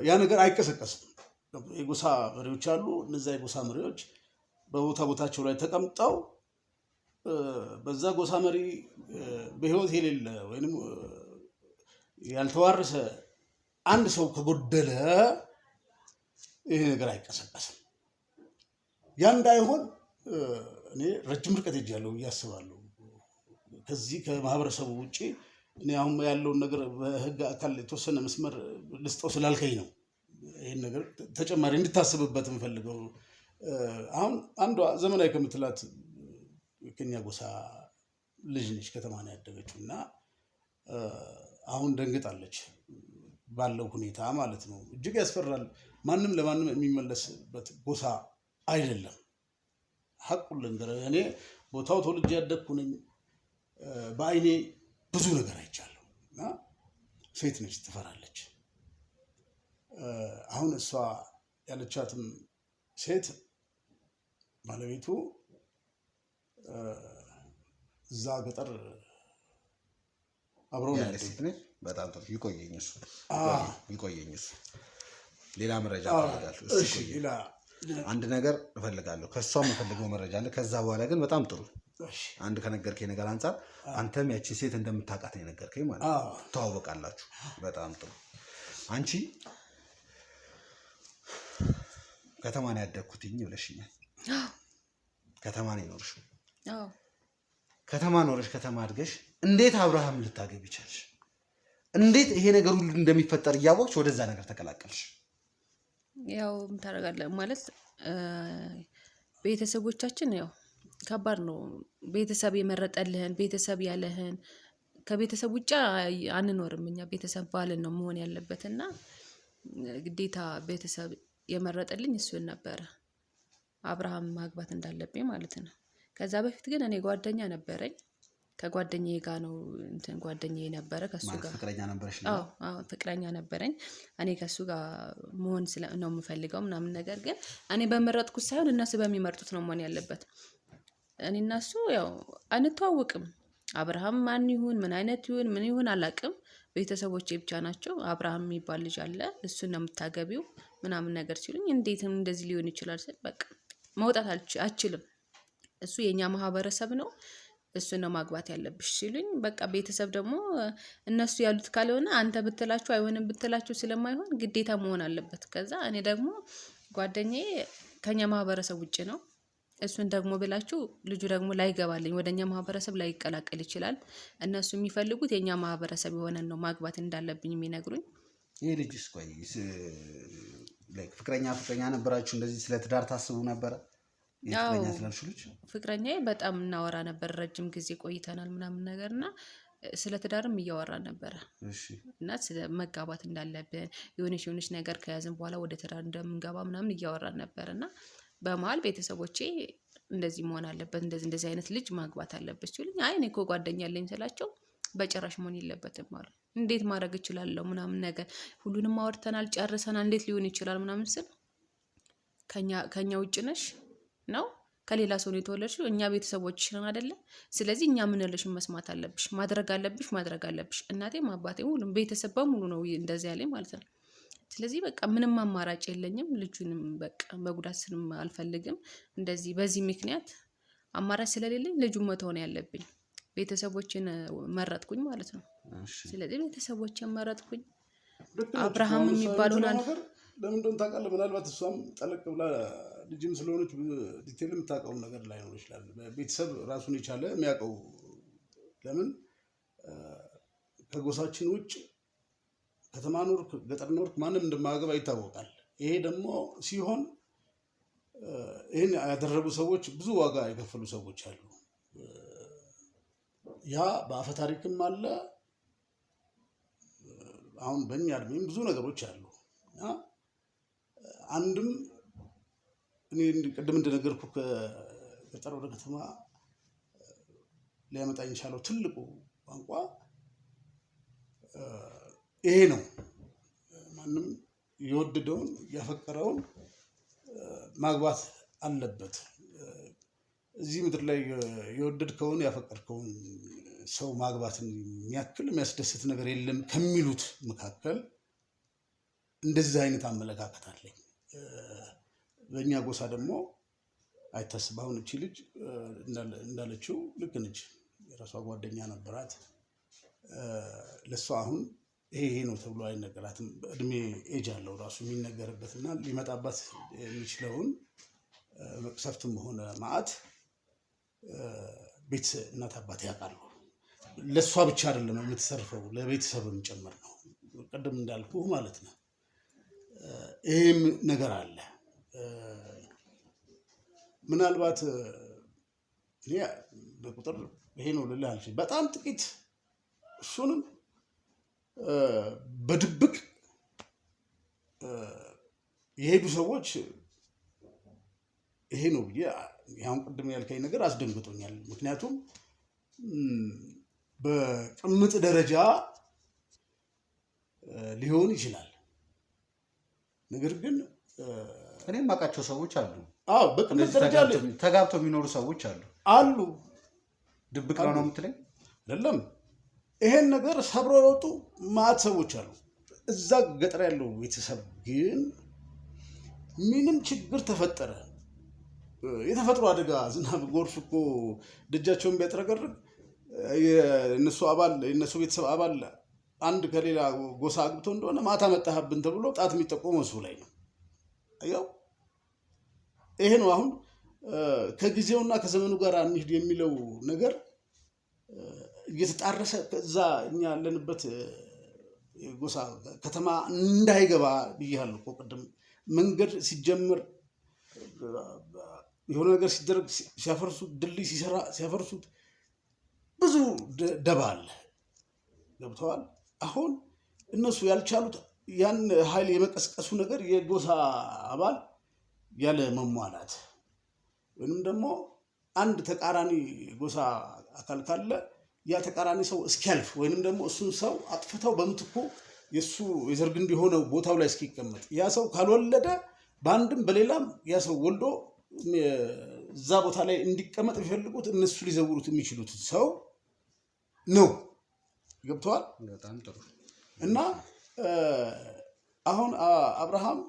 ያ ነገር አይቀሰቀስም። የጎሳ መሪዎች አሉ። እነዚያ የጎሳ መሪዎች በቦታቸው ላይ ተቀምጠው በዛ ጎሳ መሪ በህይወት የሌለ ወይም ያልተዋረሰ አንድ ሰው ከጎደለ ይሄ ነገር አይቀሰቀስም። ያ እንዳይሆን እኔ ረጅም ርቀት ሄጃለሁ ብዬ አስባለሁ። ከዚህ ከማህበረሰቡ ውጭ እኔ አሁን ያለውን ነገር በህግ አካል የተወሰነ መስመር ልስጠው ስላልከኝ ነው ይሄን ነገር ተጨማሪ እንድታስብበት የምፈልገው። አሁን አንዷ ዘመናዊ ከምትላት ከኛ ጎሳ ልጅ ነች፣ ከተማ ነው ያደገችው እና አሁን ደንግጣለች ባለው ሁኔታ ማለት ነው። እጅግ ያስፈራል። ማንም ለማንም የሚመለስበት ጎሳ አይደለም። ሐቁን ልንገርህ፣ እኔ ቦታው ተወልጄ ያደግኩ ነኝ። በአይኔ ብዙ ነገር አይቻለሁ እና ሴት ነች፣ ትፈራለች። አሁን እሷ ያለቻትም ሴት ባለቤቱ እዛ ገጠር አብሮ ነው ያለው። በጣም ጥሩ ይቆየኝ እሱ ሌላ መረጃ እፈልጋለሁ። እሺ ሌላ አንድ ነገር እፈልጋለሁ። ከሷ የምፈልገው መረጃ አለ። ከዛ በኋላ ግን በጣም ጥሩ አንድ ከነገርከኝ ነገር አንፃር አንተም ያቺን ሴት እንደምታውቃት ነው የነገርከኝ ማለት ነው። ተዋወቃላችሁ። በጣም ጥሩ። አንቺ ከተማ ነው ያደግኩትኝ ብለሽኛል። ከተማ ነው የኖርሽው። ከተማ ኖረሽ ከተማ አድገሽ እንዴት አብርሃም ልታገቢ ቻልሽ? እንዴት ይሄ ነገር ሁሉ እንደሚፈጠር እያወቅሽ ወደዛ ነገር ተቀላቀልሽ? ያው ታረጋለህ ማለት ቤተሰቦቻችን ያው ከባድ ነው። ቤተሰብ የመረጠልህን ቤተሰብ ያለህን ከቤተሰብ ውጭ አንኖርም እኛ። ቤተሰብ ባልን ነው መሆን ያለበትና ግዴታ ቤተሰብ የመረጠልኝ እሱን ነበረ። አብርሃም ማግባት እንዳለብኝ ማለት ነው። ከዛ በፊት ግን እኔ ጓደኛ ነበረኝ። ከጓደኛዬ ጋር ነው ጓደኛዬ ነበረ ከሱ ጋር ፍቅረኛ ነበርሽ? አዎ ፍቅረኛ ነበረኝ። እኔ ከሱ ጋር መሆን ነው የምፈልገው ምናምን። ነገር ግን እኔ በመረጥኩት ሳይሆን እነሱ በሚመርጡት ነው መሆን ያለበት። እኔ እና እሱ ያው አንተዋወቅም። አብርሃም ማን ይሁን ምን አይነት ይሁን ምን ይሁን አላውቅም። ቤተሰቦቼ ብቻ ናቸው አብርሃም የሚባል ልጅ አለ እሱን ነው የምታገቢው ምናምን ነገር ሲሉኝ እንዴት እንደዚህ ሊሆን ይችላል ስል በቃ መውጣት አልችልም። እሱ የኛ ማህበረሰብ ነው እሱን ነው ማግባት ያለብሽ ሲሉኝ በቃ ቤተሰብ ደግሞ እነሱ ያሉት ካልሆነ አንተ ብትላችሁ አይሆንም ብትላችሁ ስለማይሆን ግዴታ መሆን አለበት። ከዛ እኔ ደግሞ ጓደኛዬ ከኛ ማህበረሰብ ውጪ ነው። እሱን ደግሞ ብላችሁ ልጁ ደግሞ ላይገባልኝ ወደኛ ማህበረሰብ ላይቀላቀል ይችላል። እነሱ የሚፈልጉት የኛ ማህበረሰብ የሆነን ነው ማግባት እንዳለብኝ የሚነግሩኝ። ይሄ ልጅስ ቆይ ፍቅረኛ ነበራችሁ? እንደዚህ ስለ ትዳር ታስቡ ነበረ? ፍቅረኛ ስላልሽ ልጅ ፍቅረኛዬ በጣም እናወራ ነበር። ረጅም ጊዜ ቆይተናል ምናምን ነገርና ስለ ትዳርም እያወራ ነበረ እና ስለ መጋባት እንዳለብን የሆነች ነገር ከያዝን በኋላ ወደ ትዳር እንደምንገባ ምናምን እያወራን ነበርና በመሃል ቤተሰቦቼ እንደዚህ መሆን አለበት እንደዚህ አይነት ልጅ ማግባት አለበት ሲሉኝ አይ እኔ እኮ ጓደኛ አለኝ ስላቸው በጭራሽ መሆን የለበትም አሉ። እንዴት ማድረግ እችላለሁ ምናምን ነገር ሁሉንም አወርተናል ጨርሰናል እንዴት ሊሆን ይችላል ምናምን ስል ከኛ ውጭ ነሽ ነው ከሌላ ሰው ነው የተወለድሽው እኛ ቤተሰቦችሽ ነን አይደለ? ስለዚህ እኛ ምን ልሽን መስማት አለብሽ ማድረግ አለብሽ። እናቴም አባቴም ሁሉም ቤተሰብ በሙሉ ነው እንደዚህ ያለኝ ማለት ነው። ስለዚህ በቃ ምንም አማራጭ የለኝም። ልጁንም በቃ መጉዳት ስንም አልፈልግም። እንደዚህ በዚህ ምክንያት አማራጭ ስለሌለኝ ልጁን መተው ነው ያለብኝ። ቤተሰቦችን መረጥኩኝ ማለት ነው። ስለዚህ ቤተሰቦችን መረጥኩኝ። አብርሃም የሚባለው ነገር ለምን እንደሆነ ታውቃለህ? ምናልባት እሷም ጠለቅ ብላ ልጅም ስለሆነች ዲቴል የምታውቀውም ነገር ላይኖር ይችላል። ቤተሰብ ራሱን የቻለ የሚያውቀው ለምን ከጎሳችን ውጭ ከተማ ኖርክ ገጠር ኖርክ ማንም እንደማያገባ ይታወቃል። ይሄ ደግሞ ሲሆን ይሄን ያደረጉ ሰዎች ብዙ ዋጋ የከፈሉ ሰዎች አሉ። ያ በአፈ ታሪክም አለ። አሁን በእኛ እድሜም ብዙ ነገሮች አሉ። አንድም እኔ ቅድም እንደነገርኩ ከገጠር ወደ ከተማ ሊያመጣኝ የቻለው ትልቁ ቋንቋ ይሄ ነው። ማንም የወደደውን ያፈቀረውን ማግባት አለበት። እዚህ ምድር ላይ የወደድከውን ያፈቀርከውን ሰው ማግባትን የሚያክል የሚያስደስት ነገር የለም ከሚሉት መካከል እንደዚህ አይነት አመለካከት አለኝ። በእኛ ጎሳ ደግሞ አይታስብ። አሁን እቺ ልጅ እንዳለችው ልክ ነች። የራሷ ጓደኛ ነበራት። ለሷ አሁን ይሄ ነው ተብሎ አይነገራትም። እድሜ ኤጅ አለው ራሱ የሚነገርበትና ሊመጣባት የሚችለውን መቅሰፍትም ሆነ መዓት ቤት እናት አባት ያውቃሉ። ለሷ ብቻ አይደለም የምትሰርፈው ለቤተሰብም ጭምር ነው። ቅድም እንዳልኩ ማለት ነው። ይሄም ነገር አለ። ምናልባት እኔ በቁጥር ይሄ ነው ልልህ አልችልም። በጣም ጥቂት እሱንም በድብቅ የሄዱ ሰዎች ይሄ ነው ብዬ ያሁን ቅድም ያልከኝ ነገር አስደንግጦኛል። ምክንያቱም በቅምጥ ደረጃ ሊሆን ይችላል። ነገር ግን እኔም የማውቃቸው ሰዎች አሉ። አዎ በቅምጥ ደረጃ ተጋብተው የሚኖሩ ሰዎች አሉ። ድብቅ ነው የምትለኝ? አይደለም። ይሄን ነገር ሰብረው የወጡ ማት ሰዎች አሉ። እዛ ገጠር ያለው ቤተሰብ ግን ምንም ችግር ተፈጠረ የተፈጥሮ አደጋ ዝናብ ጎርፍ እኮ ደጃቸውን ቢያጥረገርግ የነሱ ቤተሰብ አባል አንድ ከሌላ ጎሳ አግብቶ እንደሆነ ማታ መጣህብን ተብሎ ጣት የሚጠቆመው እሱ ላይ ነው። አየው ይሄ ነው አሁን ከጊዜውና ከዘመኑ ጋር እንሂድ የሚለው ነገር እየተጣረሰ ከዛ እኛ ያለንበት ጎሳ ከተማ እንዳይገባ ብያለሁ እኮ ቅድም። መንገድ ሲጀምር የሆነ ነገር ሲደረግ ሲያፈርሱት፣ ድልድይ ሲሰራ ሲያፈርሱት ብዙ ደባ አለ። ገብተዋል። አሁን እነሱ ያልቻሉት ያን ኃይል የመቀስቀሱ ነገር የጎሳ አባል ያለ መሟላት ወይንም ደግሞ አንድ ተቃራኒ ጎሳ አካል ካለ ያ ተቃራኒ ሰው እስኪያልፍ ወይንም ደግሞ እሱን ሰው አጥፍተው በምትኩ የሱ የዘር ግንድ የሆነው ቦታው ላይ እስኪቀመጥ ያ ሰው ካልወለደ በአንድም በሌላም ያ ሰው ወልዶ እዛ ቦታ ላይ እንዲቀመጥ የሚፈልጉት እነሱ ሊዘውሩት የሚችሉት ሰው ነው። ገብተዋል? በጣም ጥሩ። እና አሁን አብርሃም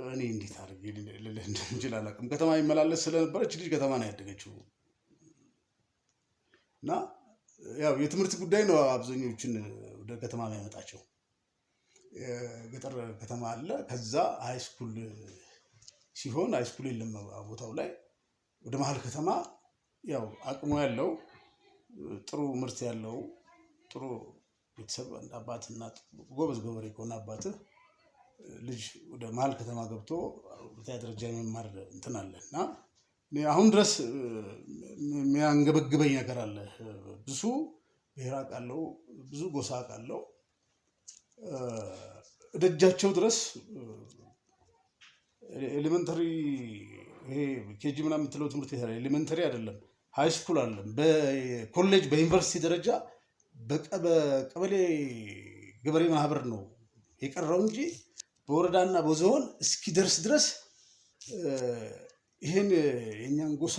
እኔ እንዴት አድርጌ ልልህ እንደምችል አላውቅም። ከተማ ይመላለስ ስለነበረች ልጅ ከተማ ነው ያደገችው እና ያው የትምህርት ጉዳይ ነው አብዛኞቹን ወደ ከተማ የሚያመጣቸው። ገጠር ከተማ አለ። ከዛ ሃይስኩል ሲሆን ሃይስኩል የለም ቦታው ላይ ወደ መሀል ከተማ ያው አቅሙ ያለው ጥሩ ምርት ያለው ጥሩ ቤተሰብ አባት እናት ጎበዝ ገበሬ ከሆነ አባትህ ልጅ ወደ መሀል ከተማ ገብቶ ሁለተኛ ደረጃ የመማር እንትን አለ እና አሁን ድረስ የሚያንገበግበኝ ነገር አለ። ብዙ ብሔር አውቃለሁ፣ ብዙ ጎሳ አውቃለሁ። ደጃቸው ድረስ ኤሌመንተሪ ይሄ ኬጂ ምናምን የምትለው ትምህርት ቤት ላይ ኤሌመንተሪ አይደለም ሃይ ስኩል አለም። በኮሌጅ በዩኒቨርሲቲ ደረጃ በቀበሌ ገበሬ ማህበር ነው የቀረው እንጂ በወረዳና በዞን እስኪደርስ ድረስ ይሄን የኛን ጎሳ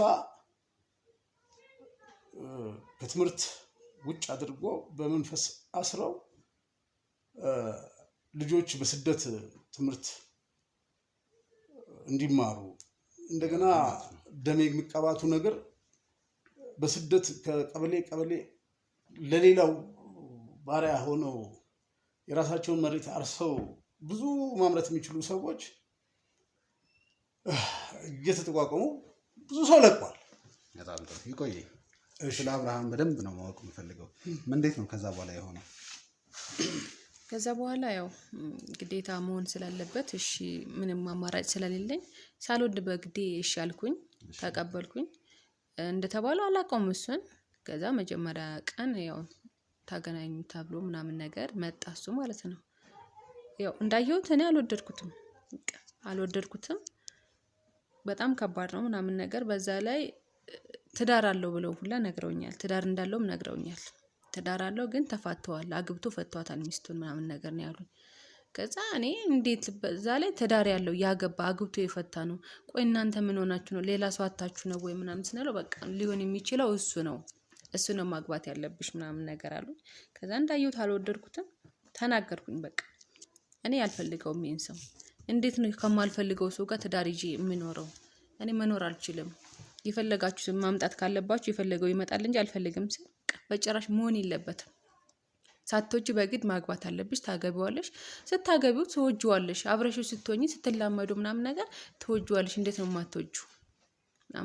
ከትምህርት ውጭ አድርጎ በመንፈስ አስረው ልጆች በስደት ትምህርት እንዲማሩ እንደገና ደም የሚቀባቱ ነገር በስደት ከቀበሌ ቀበሌ ለሌላው ባሪያ ሆነው የራሳቸውን መሬት አርሰው ብዙ ማምረት የሚችሉ ሰዎች እየተጠቋቋሙ ብዙ ሰው ለቋል። በጣም ጥሩ ይቆይ። ስለ አብርሃም በደንብ ነው ማወቅ የምፈልገው። እንዴት ነው ከዛ በኋላ የሆነው? ከዛ በኋላ ያው ግዴታ መሆን ስላለበት እሺ፣ ምንም አማራጭ ስለሌለኝ ሳልወድ በግዴ እሺ አልኩኝ፣ ተቀበልኩኝ። እንደተባለው አላውቀውም እሱን። ከዛ መጀመሪያ ቀን ያው ታገናኙ ተብሎ ምናምን ነገር መጣ እሱ ማለት ነው። ያው እንዳየሁት እኔ አልወደድኩትም። በጣም ከባድ ነው ምናምን ነገር። በዛ ላይ ትዳር አለው ብለው ሁላ ነግረውኛል። ትዳር እንዳለውም ነግረውኛል። ትዳር አለው ግን ተፋተዋል፣ አግብቶ ፈቷታል ሚስቱን ምናምን ነገር ነው ያሉኝ። ከዛ እኔ እንዴት በዛ ላይ ትዳር ያለው ያገባ አግብቶ የፈታ ነው? ቆይ እናንተ ምን ሆናችሁ ነው? ሌላ ሰው አታችሁ ነው ወይ ምናምን ስንለው በቃ ሊሆን የሚችለው እሱ ነው ማግባት ያለብሽ ምናምን ነገር አሉኝ። ከዛ እንዳየሁት አልወደድኩትም፣ ተናገርኩኝ። በቃ እኔ አልፈልገውም ይሄን ሰው። እንዴት ነው ከማልፈልገው ሰው ጋር ትዳር ይዤ የምኖረው? እኔ መኖር አልችልም። የፈለጋችሁ ማምጣት ካለባችሁ የፈለገው ይመጣል እንጂ አልፈልግም ሲል በጭራሽ መሆን የለበትም። ሳትወጂ በግድ ማግባት አለብሽ፣ ታገቢዋለሽ። ስታገቢው ትወጂዋለሽ፣ አብረሽው ስትሆኚ ስትላመዱ ምናምን ነገር ትወጂዋለሽ። እንዴት ነው የማትወጂው?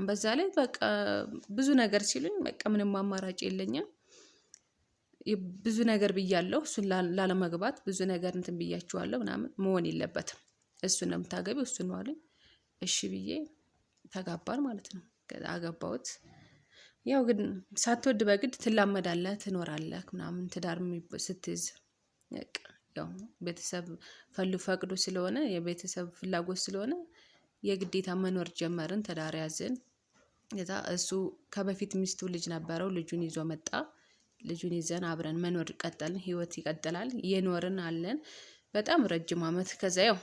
በዛ ላይ በቃ ብዙ ነገር ሲሉኝ በቃ ምንም አማራጭ የለኝም። ብዙ ነገር ብያለሁ፣ እሱን ላለመግባት ብዙ ነገር እንትን ብያችኋለሁ ምናምን። መሆን የለበትም፣ እሱን ነው የምታገቢው፣ እሱን ነው አሉኝ። እሺ ብዬ ተጋባን ማለት ነው። አገባሁት። ያው ግን ሳትወድ በግድ ትላመዳለህ፣ ትኖራለህ ምናምን። ትዳር ስትይዝ ያው ቤተሰብ ፈቅዶ ስለሆነ የቤተሰብ ፍላጎት ስለሆነ የግዴታ መኖር ጀመርን። ትዳር ያዝን። ከዛ እሱ ከበፊት ሚስቱ ልጅ ነበረው፣ ልጁን ይዞ መጣ። ልጁን ይዘን አብረን መኖር ቀጠልን። ህይወት ይቀጥላል። እየኖርን አለን በጣም ረጅም አመት። ከዛ ያው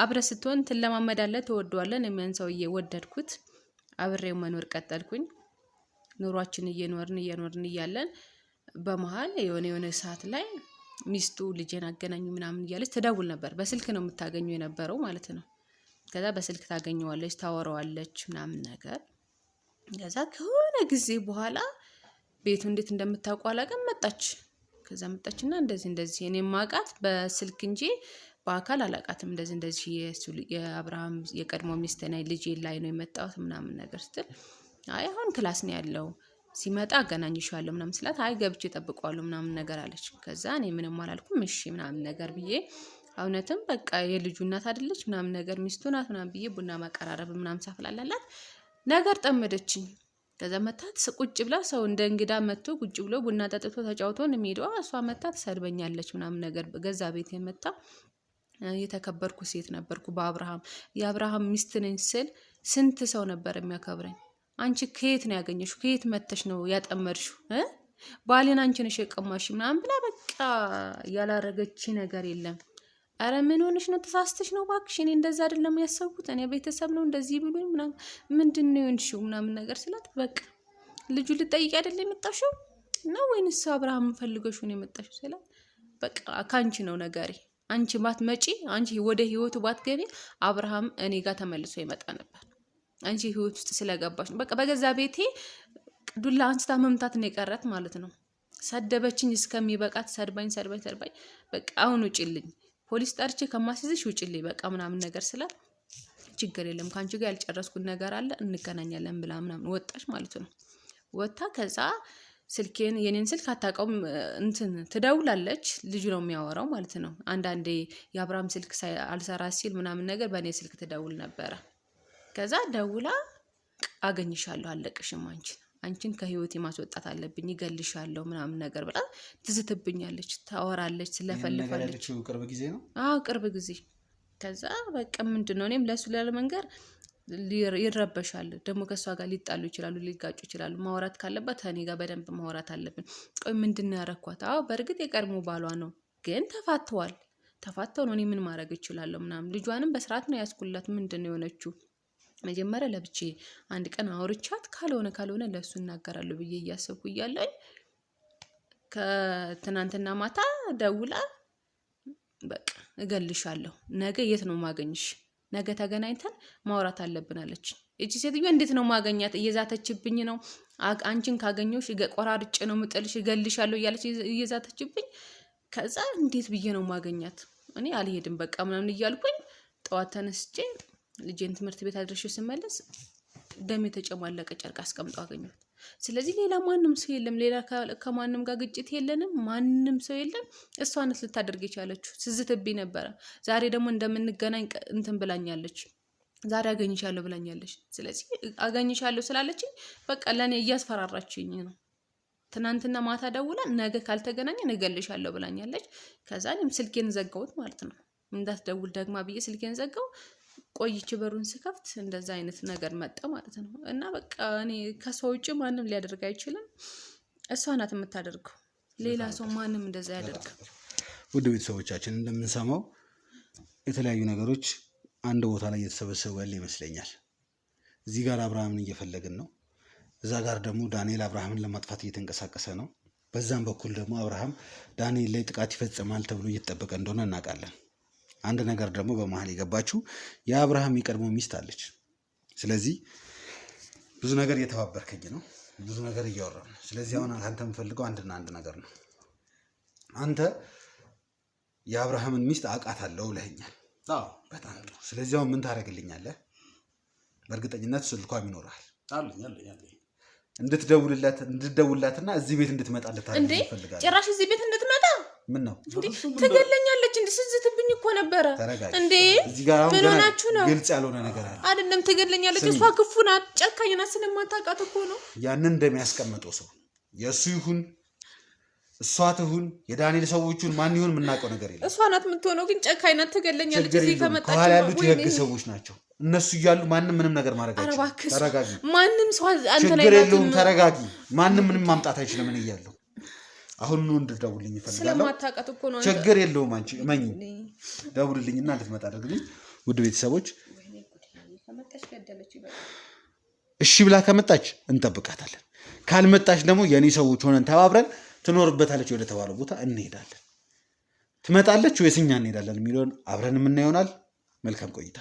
አብረ ስትሆን ትለማመዳለህ፣ ትወደዋለህ። እኔም ሰውዬ ወደድኩት፣ አብሬው መኖር ቀጠልኩኝ። ኑሯችን እየኖርን እያለን በመሀል የሆነ ሰዓት ላይ ሚስቱ ልጄን አገናኙ ምናምን እያለች ትደውል ነበር። በስልክ ነው የምታገኙ የነበረው ማለት ነው። ከዛ በስልክ ታገኘዋለች፣ ታወራዋለች ምናምን ነገር። ከዛ ከሆነ ጊዜ በኋላ ቤቱ እንዴት እንደምታውቀው አላውቅም መጣች። ከዛ መጣችና እንደዚህ እኔ ማውቃት በስልክ እንጂ በአካል አላውቃትም። እንደዚህ የአብርሃም የቀድሞ ሚስት ነኝ ልጄ ላይ ነው የመጣሁት ምናምን ነገር ስትል፣ አይ አሁን ክላስ ነው ያለው ሲመጣ አገናኝሻለሁ ምናምን ስላት፣ አይ ገብቼ እጠብቀዋለሁ ምናምን ነገር አለች። ከዛ እኔ ምንም አላልኩም እሺ ምናምን ነገር ብዬ እውነትም በቃ የልጁ እናት አይደለች ምናምን ነገር ሚስቱ ናት ምናምን ብዬ ቡና ማቀራረብ ምናምን ሳፍላላላት ነገር ጠመደችኝ። ከዛ መታት ቁጭ ብላ ሰው እንደ እንግዳ መጥቶ ቁጭ ብሎ ቡና ጠጥቶ ተጫውቶ ነው የሚሄደው። እሷ መታት ትሰድበኛለች ምናምን ነገር ገዛ ቤት የመጣ የተከበርኩ ሴት ነበርኩ በአብርሃም የአብርሃም ሚስት ነኝ ስል ስንት ሰው ነበር የሚያከብረኝ። አንቺ ከየት ነው ያገኘሽው? ከየት መተሽ ነው ያጠመድሽው? ባሌን አንቺ ነሽ የቀማሽ ምናምን ብላ በቃ ያላረገች ነገር የለም። አረ ምን ሆነሽ ነው? ተሳስተሽ ነው እባክሽ፣ እኔ እንደዛ አይደለም ያሰብኩት፣ እኔ ቤተሰብ ነው እንደዚህ ብሎኝ ምናምን ምንድነው የሆንሽው ምናምን ነገር ስላት በቃ ልጁ ልጠይቅ አይደለም የመጣሽው ነው ወይንስ አብርሃም ፈልገሽው ነው የመጣሽው ስላት በቃ ካንቺ ነው ነገሬ፣ አንቺ ባትመጪ፣ አንቺ ወደ ህይወቱ ባትገቢ አብርሃም እኔ ጋር ተመልሶ ይመጣ ነበር። አንቺ ህይወት ውስጥ ስለገባሽ በቃ በገዛ ቤቴ ዱላ አንስታ መምታት ነው የቀረት ማለት ነው። ሰደበችኝ እስከሚበቃት ሰድባኝ በቃ አሁን ውጪልኝ፣ ፖሊስ ጠርቼ ከማስይዝሽ ውጪልኝ በቃ ምናምን ነገር ስላት ችግር የለም ካንቺ ጋር ያልጨረስኩት ነገር አለ እንገናኛለን ብላ ምናምን ወጣች ማለት ነው። ወጣ ከዛ ስልኬን የኔን ስልክ አታውቀውም እንትን ትደውላለች። ልጁ ነው የሚያወራው ማለት ነው። አንዳንዴ የአብርሃም ስልክ አልሰራ ሲል ምናምን ነገር በእኔ ስልክ ትደውል ነበረ። ከዛ ደውላ አገኝሻለሁ አለቅሽም አንቺን ከህይወቴ ማስወጣት አለብኝ ይገልሻለሁ ምናምን ነገር ብላ ትዝትብኛለች፣ ታወራለች፣ ስለፈልፋለች። ቅርብ ጊዜ ነው? አዎ ቅርብ ጊዜ። ከዛ በቃ ምንድነው እኔም ለሱ ለመንገር ይረበሻል ደግሞ ከሷ ጋር ሊጣሉ ይችላሉ፣ ሊጋጩ ይችላሉ። ማውራት ካለባት እኔ ጋር በደንብ ማውራት አለብን። ቆይ ምንድነው ያረኳት? አዎ በእርግጥ የቀድሞ ባሏ ነው ግን ተፋተው ነው። እኔ ምን ማድረግ እችላለሁ ምናምን። ልጇንም በስርዓት ነው ያስኩላት። ምንድነው የሆነችው? መጀመሪያ ለብቼ አንድ ቀን አውርቻት ካልሆነ ለሱ እናገራለሁ ብዬ እያሰብኩ እያለኝ ከትናንትና ማታ ደውላ በቃ እገልሻለሁ፣ ነገ የት ነው ማገኝሽ? ነገ ተገናኝተን ማውራት አለብን አለች። እቺ ሴትዮ እንዴት ነው ማገኛት? እየዛተችብኝ ነው። አንቺን ካገኘሁሽ ቆራርጬ ነው ምጥልሽ፣ እገልሻለሁ እያለች እየዛተችብኝ። ከዛ እንዴት ብዬ ነው ማገኛት? እኔ አልሄድም በቃ ምናምን እያልኩኝ ጠዋት ተነስቼ ልጄን ትምህርት ቤት አድርሼ ስመለስ ደም የተጨማለቀ ጨርቅ አስቀምጦ አገኘሁት። ስለዚህ ሌላ ማንም ሰው የለም፣ ሌላ ከማንም ጋር ግጭት የለንም፣ ማንም ሰው የለም። እሷ ናት ልታደርግ የቻለችው። ስዝትብኝ ነበረ። ዛሬ ደግሞ እንደምንገናኝ እንትን ብላኛለች፣ ዛሬ አገኝሻለሁ ብላኛለች። ስለዚህ አገኝሻለሁ ስላለችኝ በቃ ለእኔ እያስፈራራችኝ ነው። ትናንትና ማታ ደውላ ነገ ካልተገናኘን እገልሻለሁ ብላኛለች። ከዛ እኔም ስልኬን ዘጋሁት ማለት ነው። እንዳትደውል ደግማ ብዬ ስልኬን ዘጋው። ቆይቼ በሩን ስከፍት እንደዛ አይነት ነገር መጣ ማለት ነው። እና በቃ እኔ ከሰው ውጭ ማንም ሊያደርግ አይችልም። እሷ ናት የምታደርገው፣ ሌላ ሰው ማንም እንደዛ ያደርግ። ውድ ቤተሰቦቻችን እንደምንሰማው የተለያዩ ነገሮች አንድ ቦታ ላይ እየተሰበሰቡ ያለ ይመስለኛል። እዚህ ጋር አብርሃምን እየፈለግን ነው፣ እዛ ጋር ደግሞ ዳንኤል አብርሃምን ለማጥፋት እየተንቀሳቀሰ ነው። በዛም በኩል ደግሞ አብርሃም ዳንኤል ላይ ጥቃት ይፈጽማል ተብሎ እየተጠበቀ እንደሆነ እናውቃለን። አንድ ነገር ደግሞ በመሀል የገባችው የአብርሃም የቀድሞ ሚስት አለች። ስለዚህ ብዙ ነገር እየተባበርከኝ ነው፣ ብዙ ነገር እያወራ ነው። ስለዚህ አሁን አንተ የምፈልገው አንድና አንድ ነገር ነው። አንተ የአብርሃምን ሚስት አውቃታለሁ ብለኸኛል። በጣም ጥሩ። ስለዚህ አሁን ምን ታደርግልኛለህ? በእርግጠኝነት ስልኳም ይኖርሃል። እንድትደውልላትና እዚህ ቤት እንድትመጣ እንድታደርግ ይፈልጋል። ጭራሽ እዚህ ቤት እንድትመጣ ምን ነው ትገለኛለች? እንድትዝትብኝ እኮ ነበረ እንዴ? ምን ሆናችሁ ነው? ግልጽ ያልሆነ ነገር አለ አይደለም? ትገለኛለች። እሷ ክፉ ናት፣ ጨካኝ ናት። ስለማታውቃት እኮ ነው። ያንን እንደሚያስቀምጠው ሰው የእሱ ይሁን እሷ ትሁን የዳንኤል ሰዎቹን ማን ይሁን የምናውቀው ነገር የለም። እሷ ናት የምትሆነው፣ ግን ጨካኝ ናት። ትገለኛለች። እዚህ ከመጣች ከኋላ ያሉት የህግ ሰዎች ናቸው። እነሱ እያሉ ማንም ምንም ነገር ማድረግ አይችልም። ተረጋጊ። ማንም ሰው አንተ ላይ ነው። ተረጋጊ። ማንም ምንም ማምጣት አይችልም። ምን እያለሁ አሁን ነው እንድትደውልልኝ እፈልጋለሁ። ስለማታውቃት እኮ ነው። ችግር የለውም። አንቺ እመኚ፣ ደውልልኝና እንድትመጣ አድርግልኝ። ውድ ቤተሰቦች እሺ ብላ ከመጣች እንጠብቃታለን። ካልመጣች ደግሞ የኔ ሰዎች ሆነን ተባብረን ትኖርበታለች ወደ ተባለው ቦታ እንሄዳለን። ትመጣለች ወይስ እኛ እንሄዳለን የሚለውን አብረን የምናየው ይሆናል። መልካም ቆይታ